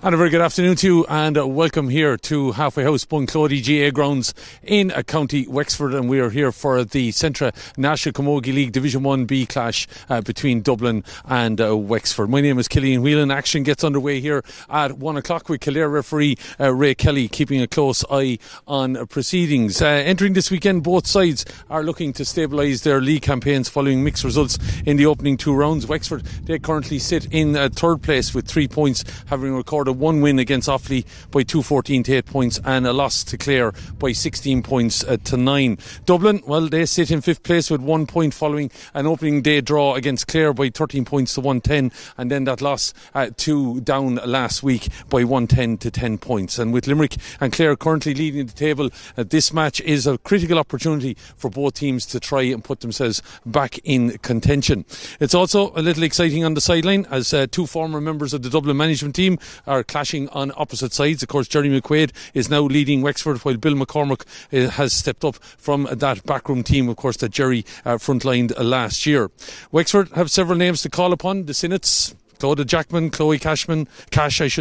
And a very good afternoon to you, and welcome here to Halfway House, Bunclody GA grounds in County Wexford, and we are here for the Centra Camogie League Division 1B clash between Dublin and Wexford. My name is Killian Whelan. Action gets underway here at 1 o'clock with Kildare referee Ray Kelly keeping a close eye on proceedings. Entering this weekend, both sides are looking to stabilise their league campaigns following mixed results in the opening two rounds. Wexford, they currently sit in third place with 3 points, having recorded one win against Offaly by 2-14 to 8 points and a loss to Clare by 16 points to 9. Dublin, well, they sit in 5th place with 1 point following an opening day draw against Clare by 13 points to 110, and then that loss to Down last week by 110 to 10 points. And with Limerick and Clare currently leading the table, this match is a critical opportunity for both teams to try and put themselves back in contention. It's also a little exciting on the sideline as two former members of the Dublin management team are clashing on opposite sides. Of course, Jerry McQuaid is now leading Wexford, while Bill McCormick has stepped up from that backroom team, of course, that Jerry frontlined last year. Wexford have several names to call upon. The Sinnotts, Clodagh Jackman, Chloe Cash, and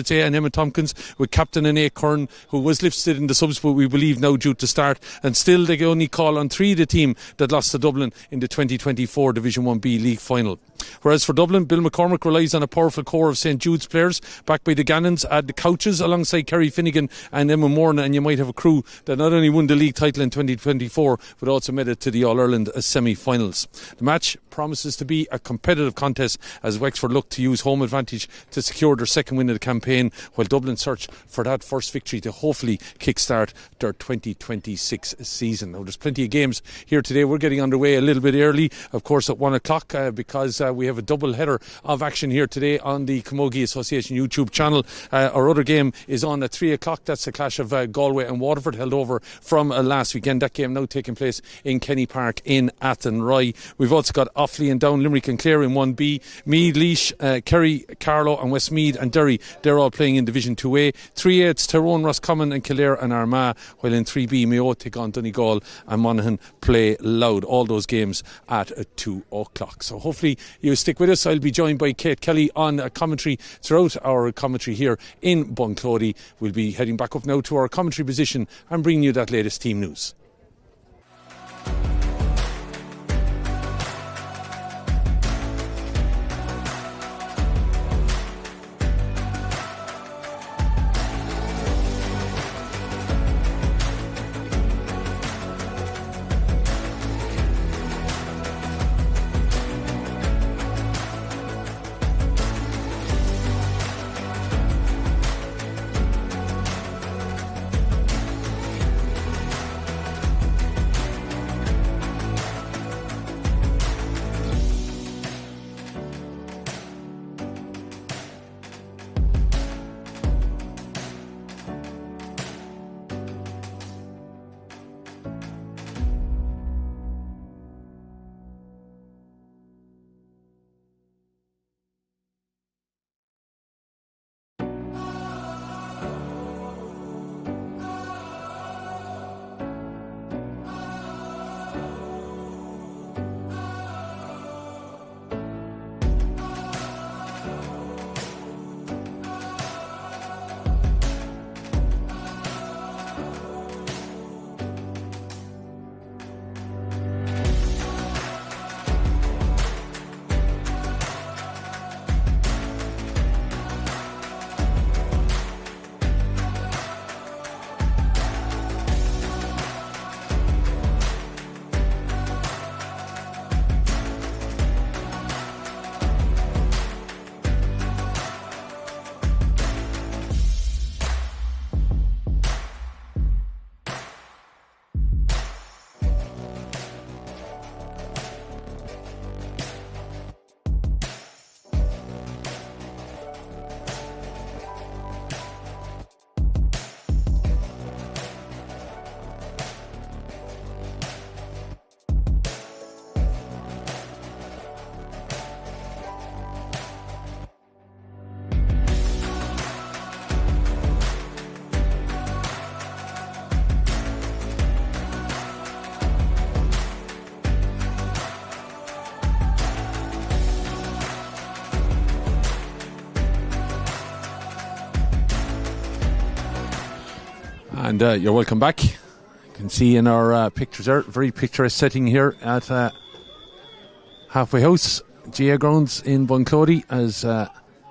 Emma Tompkins, with captain Anae Curran, who was listed in the subs but we believe now due to start, and still they can only call on 3 of the team that lost to Dublin in the 2024 Division 1B League final. Whereas for Dublin, Bill McCormick relies on a powerful core of St Jude's players backed by the Gannons, the Couches alongside Kerry Finnegan and Emma Morna, and you might have a crew that not only won the league title in 2024 but also made it to the All-Ireland semi-finals. The match promises to be a competitive contest as Wexford look to use home advantage to secure their second win of the campaign, while Dublin search for that first victory to hopefully kickstart their 2026 season. Now, there's plenty of games here today. We're getting underway a little bit early, of course, at 1 o'clock because we have a double header of action here today on the Camogie Association YouTube channel. Our other game is on at 3 o'clock. That's the clash of Galway and Waterford, held over from last weekend. That game now taking place in Kenny Park in Athenry. We've also got Offaly and Down, Limerick and Clare in 1B. Meath, Laois, Kerry, Carlow and Westmeath and Derry, they're all playing in Division 2A. 3A, Tyrone, Roscommon and Kildare and Armagh, while in 3B, Mayo take on Donegal and Monaghan play Loud. All those games at 2 o'clock. So hopefully you stick with us. I'll be joined by Kate Kelly on commentary throughout our commentary here in Bunclody. We'll be heading back up now to our commentary position and bringing you that latest team news. And you're welcome back. You can see in our pictures there, very picturesque setting here at Halfway House, GA Grounds in Bunclody, as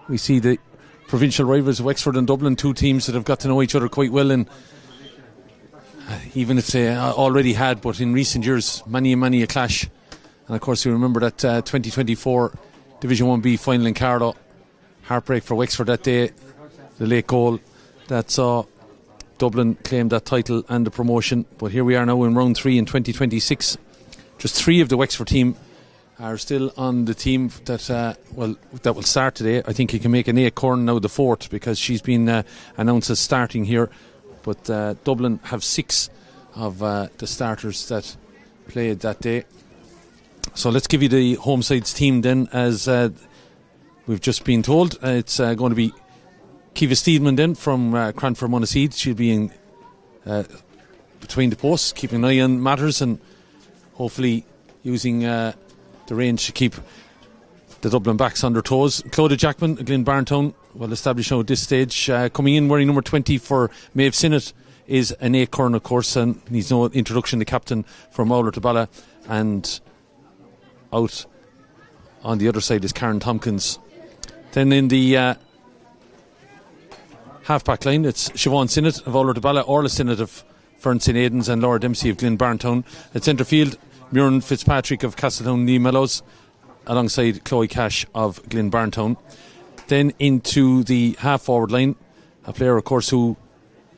we see the provincial rivals Wexford and Dublin, two teams that have got to know each other quite well, and even if they already had, but in recent years, many a clash. And of course, you remember that 2024 Division 1B final in Carlow. Heartbreak for Wexford that day, the late goal that saw Dublin claim that title and the promotion. But here we are now in round 3 in 2026. Just 3 of the Wexford team are still on the team that that will start today. I think you can make an Corn now the 4th, because she's been announced as starting here. But Dublin have 6 of the starters that played that day. So let's give you the home side's team then, as we've just been told. It's going to be Kiva Steedman then from Cranford Monaseed. She'll be in between the posts, keeping an eye on matters and hopefully using the range to keep the Dublin backs on their toes. Clodagh Jackman, Glen Barntown, well established now at this stage. Coming in wearing number 20 for Maeve Sinnott is an Acorn, of course, and needs no introduction, the captain from Mauler to Bala. And out on the other side is Karen Tompkins. Then in the half-back line, it's Siobhan Sinnott of Mauler to Bala, Orla Sinnott of Fern St. Aidan's, and Laura Dempsey of Glen Barntown. At centre field, Muireann Fitzpatrick of Castletown Lee Mellows, alongside Chloe Cash of Glen Barntown. Then into the half-forward line, a player, of course, who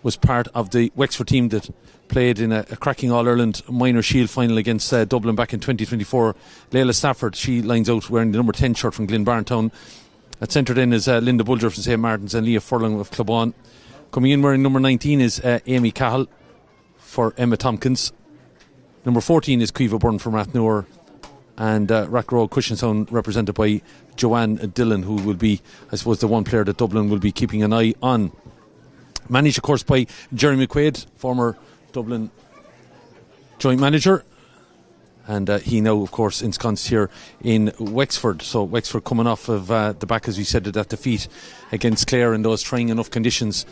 was part of the Wexford team that played in a cracking All-Ireland Minor Shield final against Dublin back in 2024. Layla Stafford, she lines out wearing the number 10 shirt from Glen Barntown. At centre then is Linda Bulger from St. Martin's, and Leah Furlong of Clubon. Coming in wearing number 19 is Amy Cahill for Emma Tompkins. Number 14 is Kiva Byrne from Rathnour, and Rack Road Cushenstown represented by Joanne Dillon, who will be, I suppose, the one player that Dublin will be keeping an eye on. Managed, of course, by Jeremy McQuaid, former Dublin joint manager, and he now, of course, ensconced here in Wexford. So Wexford coming off of the back, as we said, of that defeat against Clare in those trying enough conditions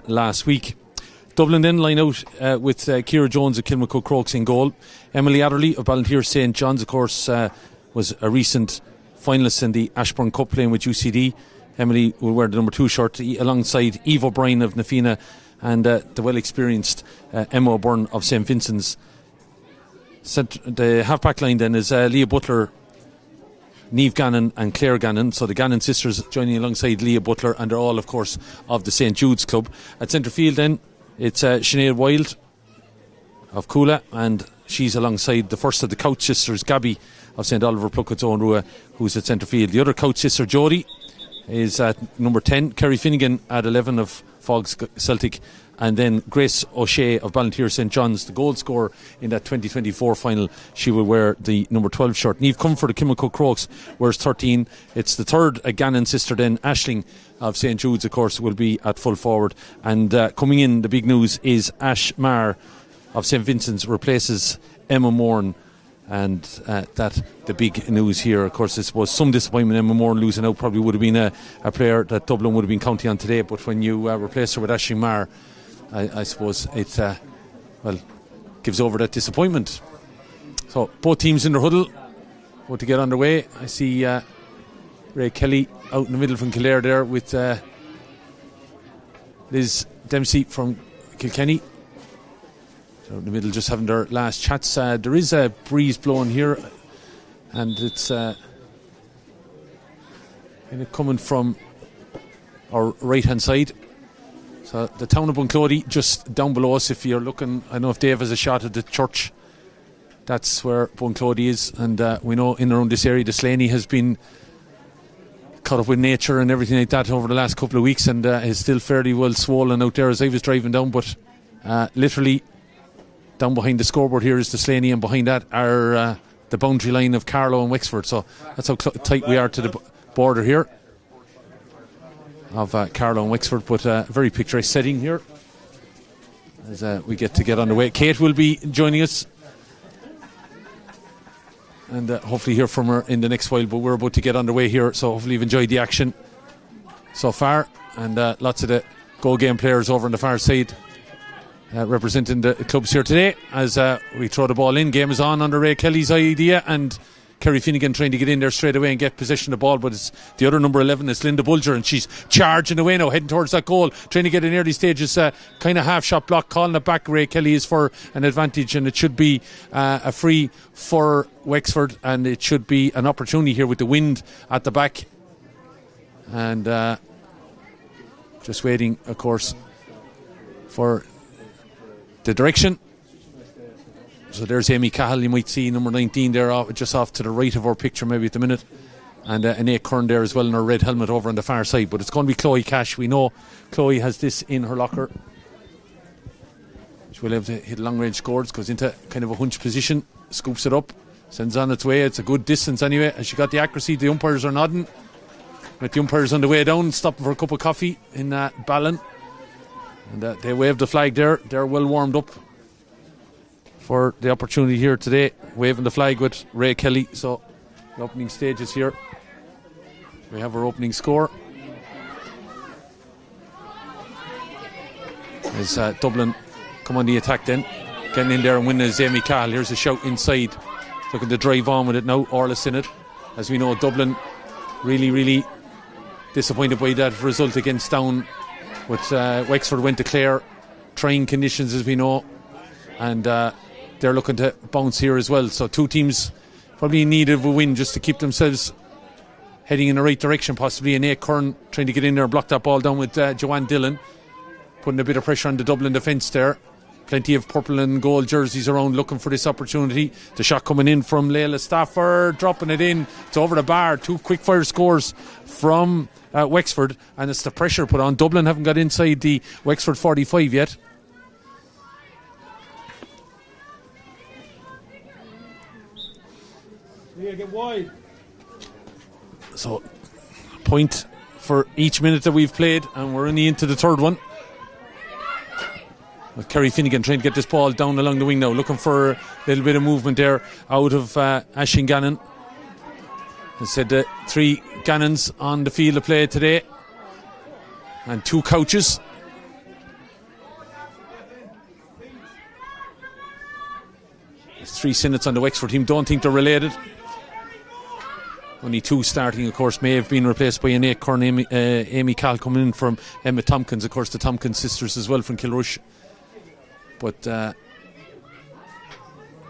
last week. Dublin then line out with Ciara Jones of Kilmacud Crokes in goal. Emily Adderley of Ballantyre St. John's, of course, was a recent finalist in the Ashburn Cup playing with UCD. Emily will wear the number 2 shirt alongside Eve O'Brien of Nafina and the well-experienced Emma O'Byrne of St. Vincent's. The half-back line then is Leah Butler, Niamh Gannon and Claire Gannon. So the Gannon sisters joining alongside Leah Butler, and they're all, of course, of the St. Jude's Club. At centre field then, it's Sinead Wilde of Coola, and she's alongside the first of the Couch sisters, Gabby of St. Oliver Pluckett's Own Rua, who's at centre field. The other Couch sister, Jodie, is at number 10. Kerry Finnegan at 11 of Fogs Celtic, and then Grace O'Shea of Ballantyre St. John's, the goal scorer in that 2024 final. She will wear the number 12 shirt. Niamh Comfort of Kilmacud Crokes wears 13. It's the third Gannon sister then, Aisling of St. Jude's, of course, will be at full forward. And coming in, the big news is Ash Marr of St. Vincent's replaces Emma Moran. And that the big news here, of course, I suppose some disappointment. Emma Moore losing out probably would have been a player that Dublin would have been counting on today, but when you replace her with Aisling Marr, I suppose it gives over that disappointment. So both teams in their huddle, about to get underway. I see Ray Kelly out in the middle from Kildare there with Liz Dempsey from Kilkenny. So in the middle, just having their last chats. There is a breeze blowing here, and it's kind of coming from our right hand side. So the town of Bunclody just down below us. If you're looking, I don't know if Dave has a shot at the church. That's where Bunclody is, and we know in around this area the Slaney has been caught up with nature and everything like that over the last couple of weeks, and is still fairly well swollen out there as I was driving down. But literally down behind the scoreboard here is the Slaney, and behind that are the boundary line of Carlow and Wexford. So that's how tight we are to the border here of Carlow and Wexford. But very picturesque setting here as we get underway. Kate will be joining us, and hopefully hear from her in the next while. But we're about to get underway here, so hopefully you've enjoyed the action so far, and lots of the goal game players over on the far side representing the clubs here today as we throw the ball in. Game is on under Ray Kelly's idea, and Kerry Finnegan trying to get in there straight away and get possession of the ball, but it's the other number 11, it's Linda Bulger, and she's charging away now, heading towards that goal, trying to get in early stages, kind of half shot block, calling it back. Ray Kelly is for an advantage, and it should be a free for Wexford, and it should be an opportunity here with the wind at the back, and just waiting, of course, for the direction. So there's Amy Cahill, you might see number 19 there, just off to the right of our picture maybe at the minute, and Annette Kern there as well in her red helmet over on the far side. But it's going to be Chloe Cash. We know Chloe has this in her locker. She will have to hit long range scores, goes into kind of a hunch position, scoops it up, sends on its way. It's a good distance anyway, and she got the accuracy. The umpires are nodding, with the umpires on the way down, stopping for a cup of coffee in Ballon, and they waved the flag there. They're well warmed up for the opportunity here today, waving the flag with Ray Kelly. So the opening stages here, we have our opening score as Dublin come on the attack then, getting in there and winning is Amy Cahill. Here's a shout inside, looking to drive on with it now. Orlis in it, as we know Dublin really disappointed by that result against Down, with Wexford went to Clare, trying conditions as we know, and they're looking to bounce here as well. So two teams probably in need of a win just to keep themselves heading in the right direction possibly. And Nate Kern trying to get in there, block that ball down with Joanne Dillon, putting a bit of pressure on the Dublin defence there. Plenty of purple and gold jerseys around looking for this opportunity. The shot coming in from Layla Stafford, dropping it in. It's over the bar. Two quick fire scores from Wexford, and it's the pressure put on. Dublin haven't got inside the Wexford 45 yet. Get wide. So, point for each minute that we've played, and we're only into the third one. With Kerry Finnegan trying to get this ball down along the wing now, looking for a little bit of movement there out of Aisling Gannon. I said 3 Gannons on the field of play today, and 2 couches. There's 3 Sinnets on the Wexford team. Don't think they're related. Only 2 starting, of course, may have been replaced by Annette Kern, Amy Cahill coming in from Emma Tompkins, of course, the Tompkins sisters as well from Kilrush. But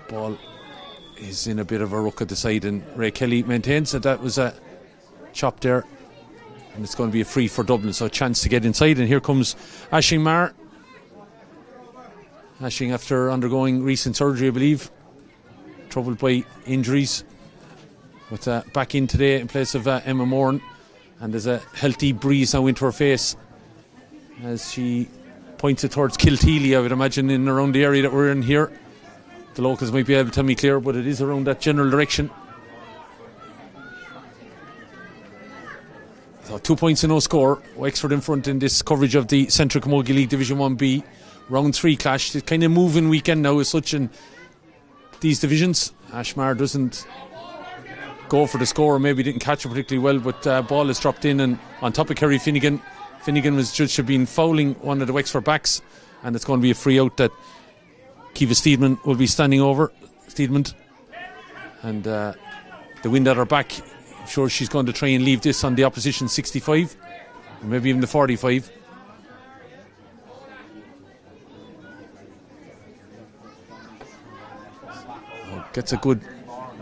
ball is in a bit of a ruck at the side, and Ray Kelly maintains that was a chop there, and it's going to be a free for Dublin, so a chance to get inside. And here comes Aisling Marr. Aisling, after undergoing recent surgery, I believe, troubled by injuries, with back in today in place of Emma Moran, and there's a healthy breeze now into her face as she points it towards Kilteely, I would imagine, in around the area that we're in here. The locals might be able to tell me clear, but it is around that general direction. So 2 points and no score. Wexford in front in this coverage of the Centra Camogie League Division 1B round 3 clash. It's kind of moving weekend now as such in these divisions. Ashmar doesn't go for the score, or maybe didn't catch it particularly well, but ball is dropped in and on top of Kerry Finnegan. Finnegan was judged to have been fouling one of the Wexford backs, and it's going to be a free out that Kiva Steedman will be standing over. Steedman, and the wind at her back, I'm sure she's going to try and leave this on the opposition 65, or maybe even the 45. Gets a good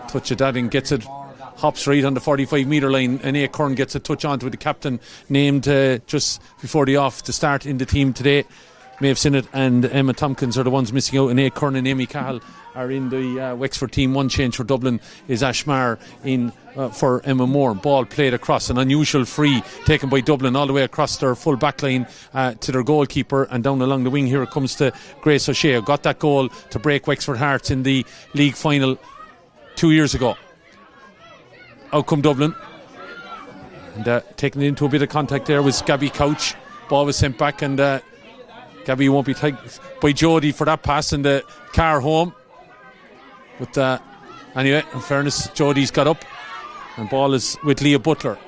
touch of that and gets it, hops right on the 45 metre line, and A. Kern gets a touch onto it. The captain named just before the off to start in the team today. Maeve Sinnott and Emma Tompkins are the ones missing out, and A. Kern and Amy Cahill are in the Wexford team. One change for Dublin is Ashmar in for Emma Moore. Ball played across, an unusual free taken by Dublin all the way across their full back line to their goalkeeper, and down along the wing here it comes to Grace O'Shea. Got that goal to break Wexford hearts in the league final 2 years ago. Out come Dublin, and taking it into a bit of contact there was Gabby Couch. Ball was sent back, and Gabby won't be tagged by Jodie for that pass in the car home. But anyway, in fairness, Jodie's got up, and ball is with Leah Butler.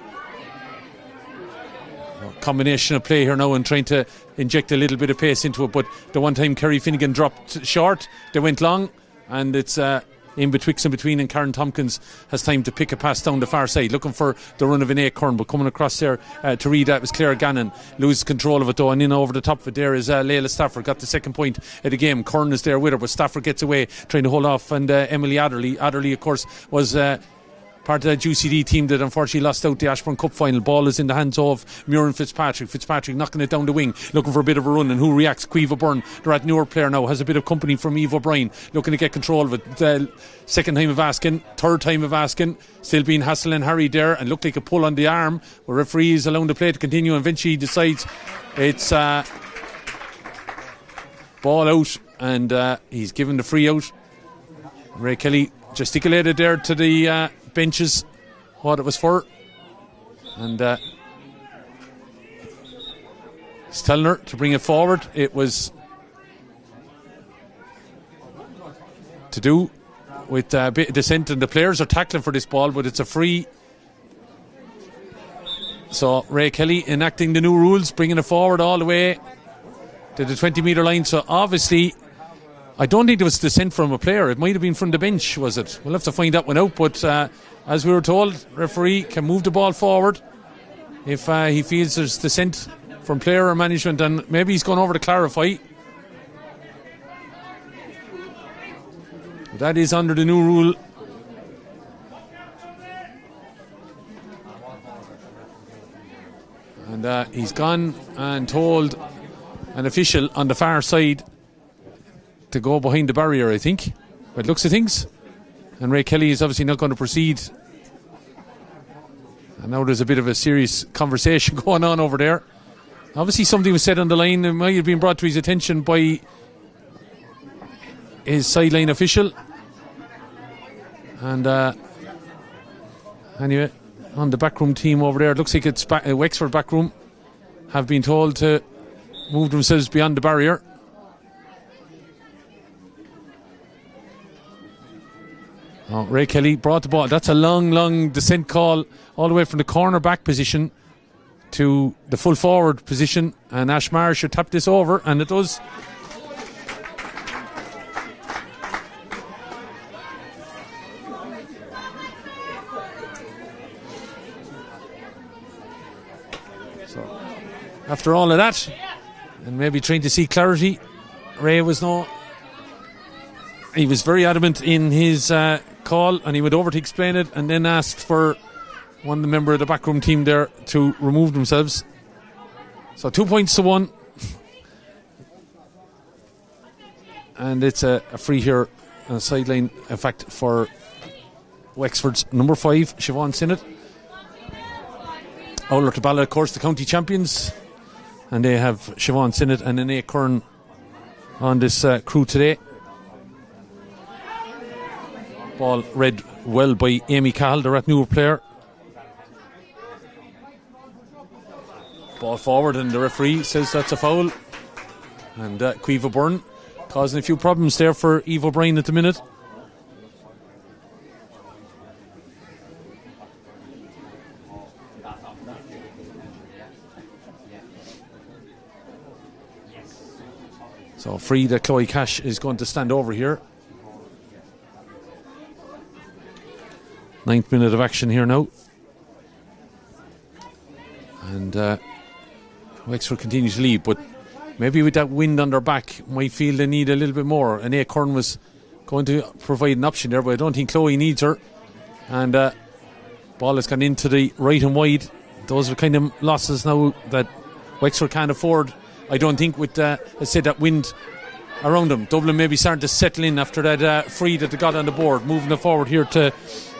A combination of play here now and trying to inject a little bit of pace into it. But the one time Kerry Finnegan dropped short, they went long, and it's in betwixt and between, and Karen Tompkins has time to pick a pass down the far side, looking for the run of an Acorn, but coming across there to read that was Claire Gannon. Loses control of it though, and in over the top of it there is Layla Stafford, got the second point of the game. Curran is there with her, but Stafford gets away trying to hold off, and Emily Adderley of course was part of that UCD team that unfortunately lost out the Ashburn Cup final. Ball is in the hands of Muireann Fitzpatrick knocking it down the wing, looking for a bit of a run, and who reacts? Caoimhe Byrne, the Rat newer player now, has a bit of company from Eve O'Brien, looking to get control of it. Second time of asking, third time of asking, still being hassled and harried there, and looked like a pull on the arm. The referee is allowing the play to continue, and eventually decides it's ball out, and he's given the free out. Ray Kelly gesticulated there to the benches what it was for, and he's telling her to bring it forward. It was to do with a bit of descent, and the players are tackling for this ball, but it's a free. So Ray Kelly enacting the new rules, bringing it forward all the way to the 20-metre line. So obviously I don't think there was dissent from a player. It might have been from the bench, was it? We'll have to find that one out. But as we were told, referee can move the ball forward if he feels there's dissent from player or management, and maybe he's gone over to clarify. That is under the new rule. And he's gone and told an official on the far side to go behind the barrier, I think, by the looks of things. And Ray Kelly is obviously not going to proceed. And now there's a bit of a serious conversation going on over there. Obviously something was said on the line. It might have been brought to his attention by his sideline official. And anyway, on the backroom team over there, it looks like it's Wexford backroom have been told to move themselves beyond the barrier. Oh, Ray Kelly brought the ball. That's a long descent call all the way from the corner back position to the full forward position, and Ash Marr should tap this over, and it does. So after all of that, and maybe trying to see clarity, Ray he was very adamant in his call, and he went over to explain it, and then asked for one of the member of the backroom team there to remove themselves. So 2 points to 1, and it's a free here, a sideline effect for Wexford's number 5, Siobhan Sinnott. Owler to Balla, of course, the county champions, and they have Siobhan Sinnott and Ine Curran on this crew today. Ball read well by Amy Cahill, the Ratnewer player. Ball forward, and the referee says that's a foul. And Caoimhe Byrne causing a few problems there for Eve O'Brien at the minute. So free that Chloe Cash is going to stand over here. 9th minute of action here now. And Wexford continues to lead, but maybe with that wind on their back, might feel they need a little bit more. And Acorn was going to provide an option there, but I don't think Chloe needs her. And ball has gone into the right and wide. Those are kind of losses now that Wexford can't afford, I don't think, with let's say that wind around them. Dublin maybe starting to settle in after that free that they got on the board. Moving it forward here to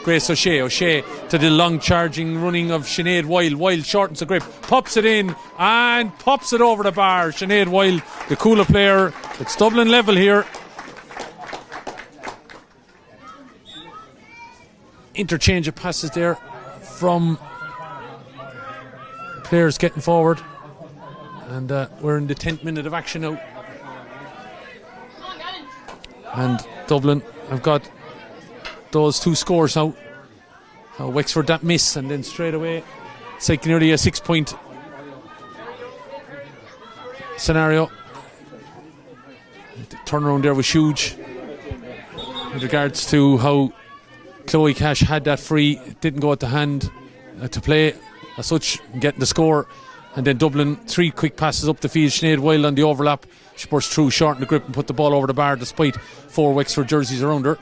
Grace O'Shea to the long charging running of Sinead Wilde shortens the grip, pops it in and pops it over the bar. Sinead Wilde, the cooler player. It's Dublin level here. Interchange of passes there from players getting forward, and we're in the 10th minute of action now, and Dublin have got those 2 scores out. Wexford that miss, and then straight away it's like nearly a 6 point scenario. The turnaround there was huge with regards to how Chloe Cash had that free. It didn't go at the hand to play as such, getting the score. And then Dublin, 3 quick passes up the field. Sinead Wild on the overlap. She burst through, shortened the grip and put the ball over the bar despite 4 Wexford jerseys around her.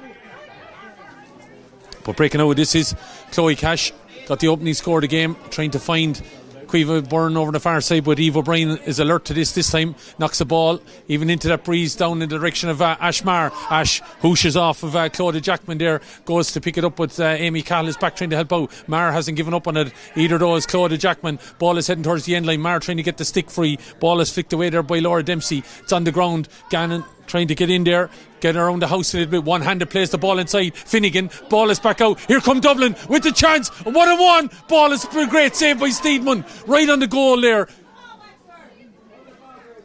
But breaking out, this is Chloe Cash. Got the opening score of the game, trying to find Caoimhe Byrne over the far side, but Eve O'Brien is alert to this time. Knocks the ball even into that breeze down in the direction of Ash Marr. Ash hooshes off of Claudia Jackman there, goes to pick it up, but Amy Cahill is back trying to help out. Marr hasn't given up on it either, though, as Claudia Jackman. Ball is heading towards the end line. Marr trying to get the stick free. Ball is flicked away there by Laura Dempsey. It's on the ground. Gannon trying to get in there, get around the house a little bit. One-handed plays the ball inside. Finnegan, ball is back out. Here come Dublin with the chance. 1-on-1. Ball is a great save by Steedman. Right on the goal there.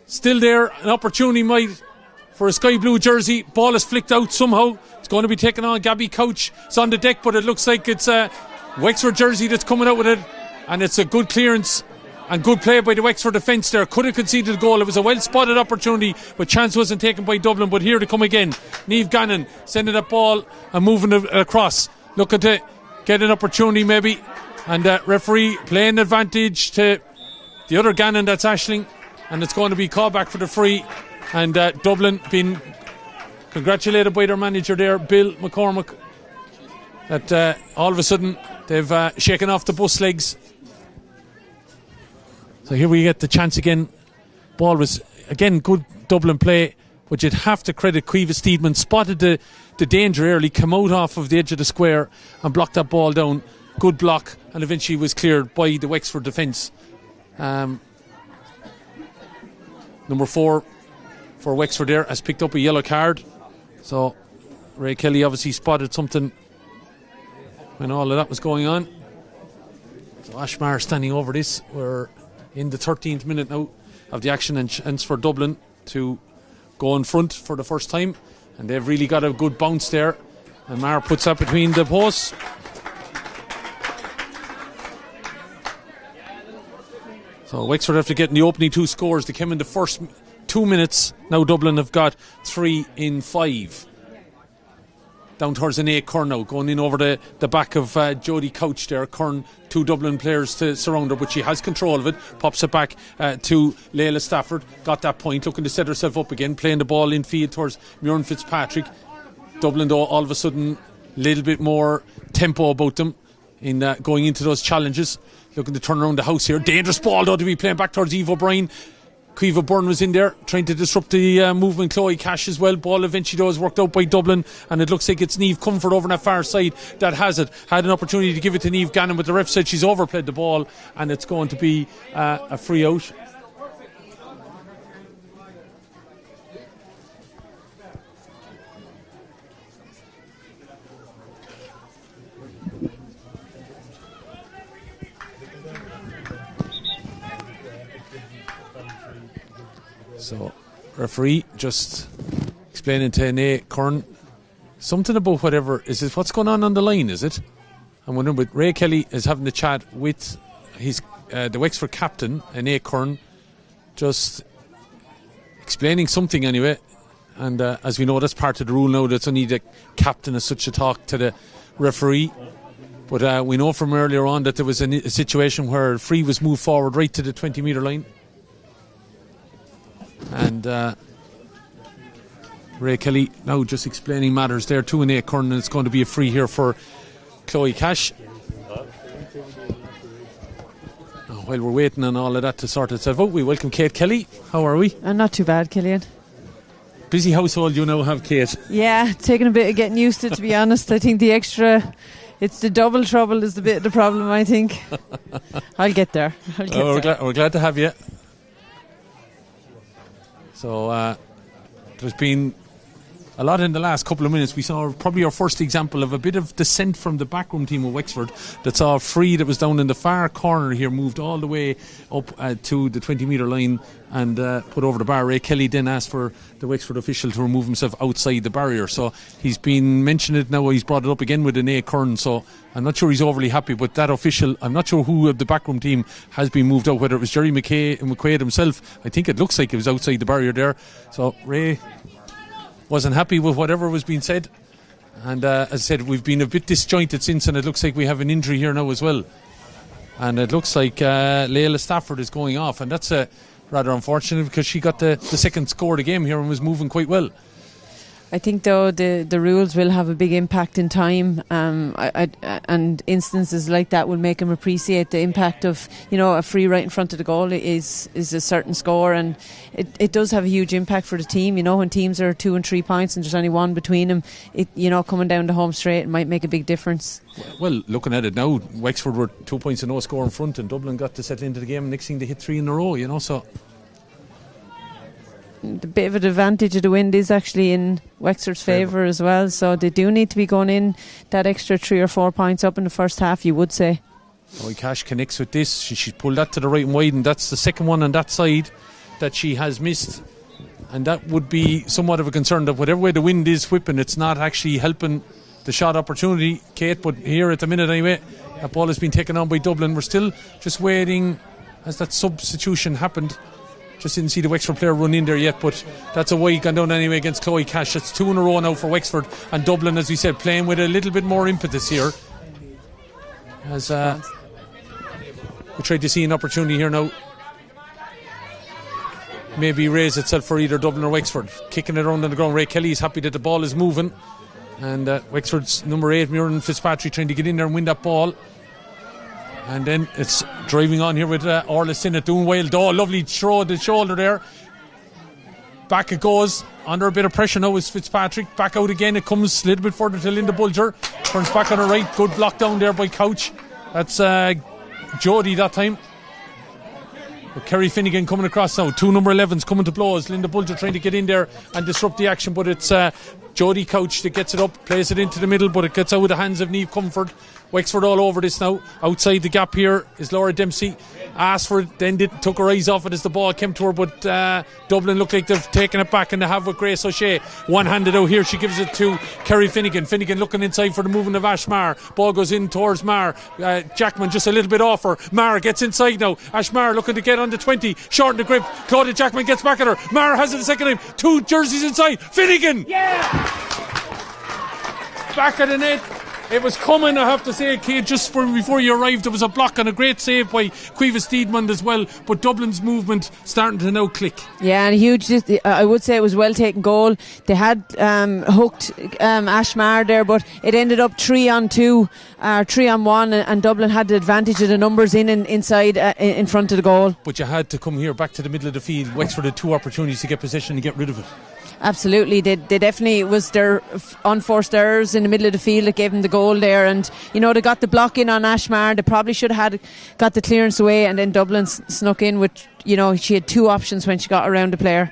Still there, an opportunity might for a sky blue jersey. Ball is flicked out somehow. It's going to be taken on. Gabby Couch. It's on the deck, but it looks like it's a Wexford jersey that's coming out with it. And it's a good clearance and good play by the Wexford defence there. Could have conceded a goal. It was a well spotted opportunity, but chance wasn't taken by Dublin. But here they come again. Niamh Gannon sending that ball and moving it across, looking to get an opportunity maybe, and referee playing advantage to the other Gannon, that's Aisling, and it's going to be called back for the free. And Dublin being congratulated by their manager there, Bill McCormick, that all of a sudden they've shaken off the bus legs. So here we get the chance again. Ball was, again, good Dublin play, but you'd have to credit Caoimhe Steedman. Spotted the danger early, came out off of the edge of the square and blocked that ball down. Good block, and eventually was cleared by the Wexford defence. Number 4 for Wexford there has picked up a yellow card. So Ray Kelly obviously spotted something when all of that was going on. So Ashmar standing over this. We're in the 13th minute now of the action, and chance for Dublin to go in front for the first time, and they've really got a good bounce there, and Mar puts that between the posts. So Wexford after getting the opening 2 scores, they came in the first 2 minutes. Now Dublin have got 3 in 5. Down towards an A Kern now, going in over the back of Jodie Couch there. Kern, 2 Dublin players to surround her, but she has control of it. Pops it back to Leila Stafford. Got that point, looking to set herself up again, playing the ball in field towards Muireann Fitzpatrick. Dublin, though, all of a sudden a little bit more tempo about them in going into those challenges. Looking to turn around the house here. Dangerous ball, though, to be playing back towards Eve O'Brien. Caoimhe Byrne was in there trying to disrupt the movement. Chloe Cash as well. Ball eventually though is worked out by Dublin, and it looks like it's Niamh Comfort over on that far side that has it. Had an opportunity to give it to Niamh Gannon, but the ref said she's overplayed the ball, and it's going to be a free out. So, referee just explaining to Nate Kern something about whatever. Is it what's going on the line? Is it? I'm wondering. But Ray Kelly is having the chat with his the Wexford captain, Nate Kern, just explaining something anyway. And as we know, that's part of the rule now. That's only the captain as such to talk to the referee. But we know from earlier on that there was a situation where free was moved forward right to the 20-metre line. And Ray Kelly now just explaining matters there to Nate Kern, and it's going to be a free here for Chloe Cash. While we're waiting on all of that to sort itself out, we welcome Kate Kelly. How are we? Not too bad, Killian. Busy household you now have, Kate. Yeah, taking a bit of getting used to it, to be honest. I think it's the double trouble is the bit of the problem, I think. I'll get there. We're glad to have you. So there's been a lot in the last couple of minutes. We saw probably our first example of a bit of descent from the backroom team of Wexford that saw free that was down in the far corner here, moved all the way up to the 20-metre line and put over the bar. Ray Kelly then asked for the Wexford official to remove himself outside the barrier. So he's been mentioned it now. He's brought it up again with an A. Kern. So I'm not sure he's overly happy, but that official, I'm not sure who of the backroom team has been moved out, whether it was Jerry McQuaid himself. I think it looks like it was outside the barrier there. So Ray wasn't happy with whatever was being said. And as I said, we've been a bit disjointed since, and it looks like we have an injury here now as well. And it looks like Layla Stafford is going off, and that's rather unfortunate because she got the second score of the game here and was moving quite well. I think though the rules will have a big impact in time, and instances like that will make him appreciate the impact of, you know, a free right in front of the goal is a certain score, and it does have a huge impact for the team. You know, when teams are 2 and 3 points and there's only one between them, you know, coming down the home straight, it might make a big difference. Well, looking at it now, Wexford were 2 points and no score in front, and Dublin got to settle into the game, and next thing they hit 3 in a row, you know, so the bit of an advantage of the wind is actually in Wexford's favour as well, so they do need to be going in that extra 3 or 4 points up in the first half, you would say. Cash connects with this. She pulled that to the right and wide, and that's the second one on that side that she has missed, and that would be somewhat of a concern that whatever way the wind is whipping, it's not actually helping the shot opportunity, Kate. But here at the minute anyway, that ball has been taken on by Dublin. We're still just waiting as that substitution happened. Just didn't see the Wexford player run in there yet, but that's a wide gone down anyway against Chloe Cash. That's 2 in a row now for Wexford, and Dublin, as we said, playing with a little bit more impetus here, as we tried to see an opportunity here now, maybe raise itself for either Dublin or Wexford. Kicking it around on the ground. Ray Kelly is happy that the ball is moving, and Wexford's number 8 Muireann Fitzpatrick trying to get in there and win that ball. And then it's driving on here with Orla Sinnott doing well. Oh, lovely throw at the shoulder there. Back it goes. Under a bit of pressure now is Fitzpatrick. Back out again. It comes a little bit further to Linda Bulger. Turns back on her right. Good block down there by Couch. That's Jodie that time. But Kerry Finnegan coming across now. 2 number 11s coming to blows. Linda Bulger trying to get in there and disrupt the action, but it's Jodie Couch that gets it up, plays it into the middle, but it gets out of the hands of Niamh Comfort. Wexford all over this now. Outside the gap here is Laura Dempsey. Asked for it, then took her eyes off it as the ball came to her, but Dublin look like they've taken it back, and they have with Grace O'Shea. One-handed out here, she gives it to Kerry Finnegan. Finnegan looking inside for the movement of Ash Marr. Ball goes in towards Marr. Jackman just a little bit off her. Marr gets inside now. Ash Marr looking to get on the 20. Shorten the grip. Claudia Jackman gets back at her. Marr has it the second time. 2 jerseys inside. Finnegan! Yeah! Back at the net. It was coming, I have to say, Kate, just before you arrived. There was a block and a great save by Cueva Steedman as well, but Dublin's movement starting to now click. Yeah, and a huge, I would say it was well taken goal. They had hooked Ash Marr there, but it ended up 3-on-2, 3-on-1, and Dublin had the advantage of the numbers inside in front of the goal. But you had to come here back to the middle of the field. Wexford had 2 opportunities to get possession and get rid of it. Absolutely, they definitely was their unforced errors in the middle of the field that gave them the goal there, and you know they got the block in on Ash Marr. They probably should have got the clearance away, and then Dublin snuck in with, you know, she had 2 options when she got around the player.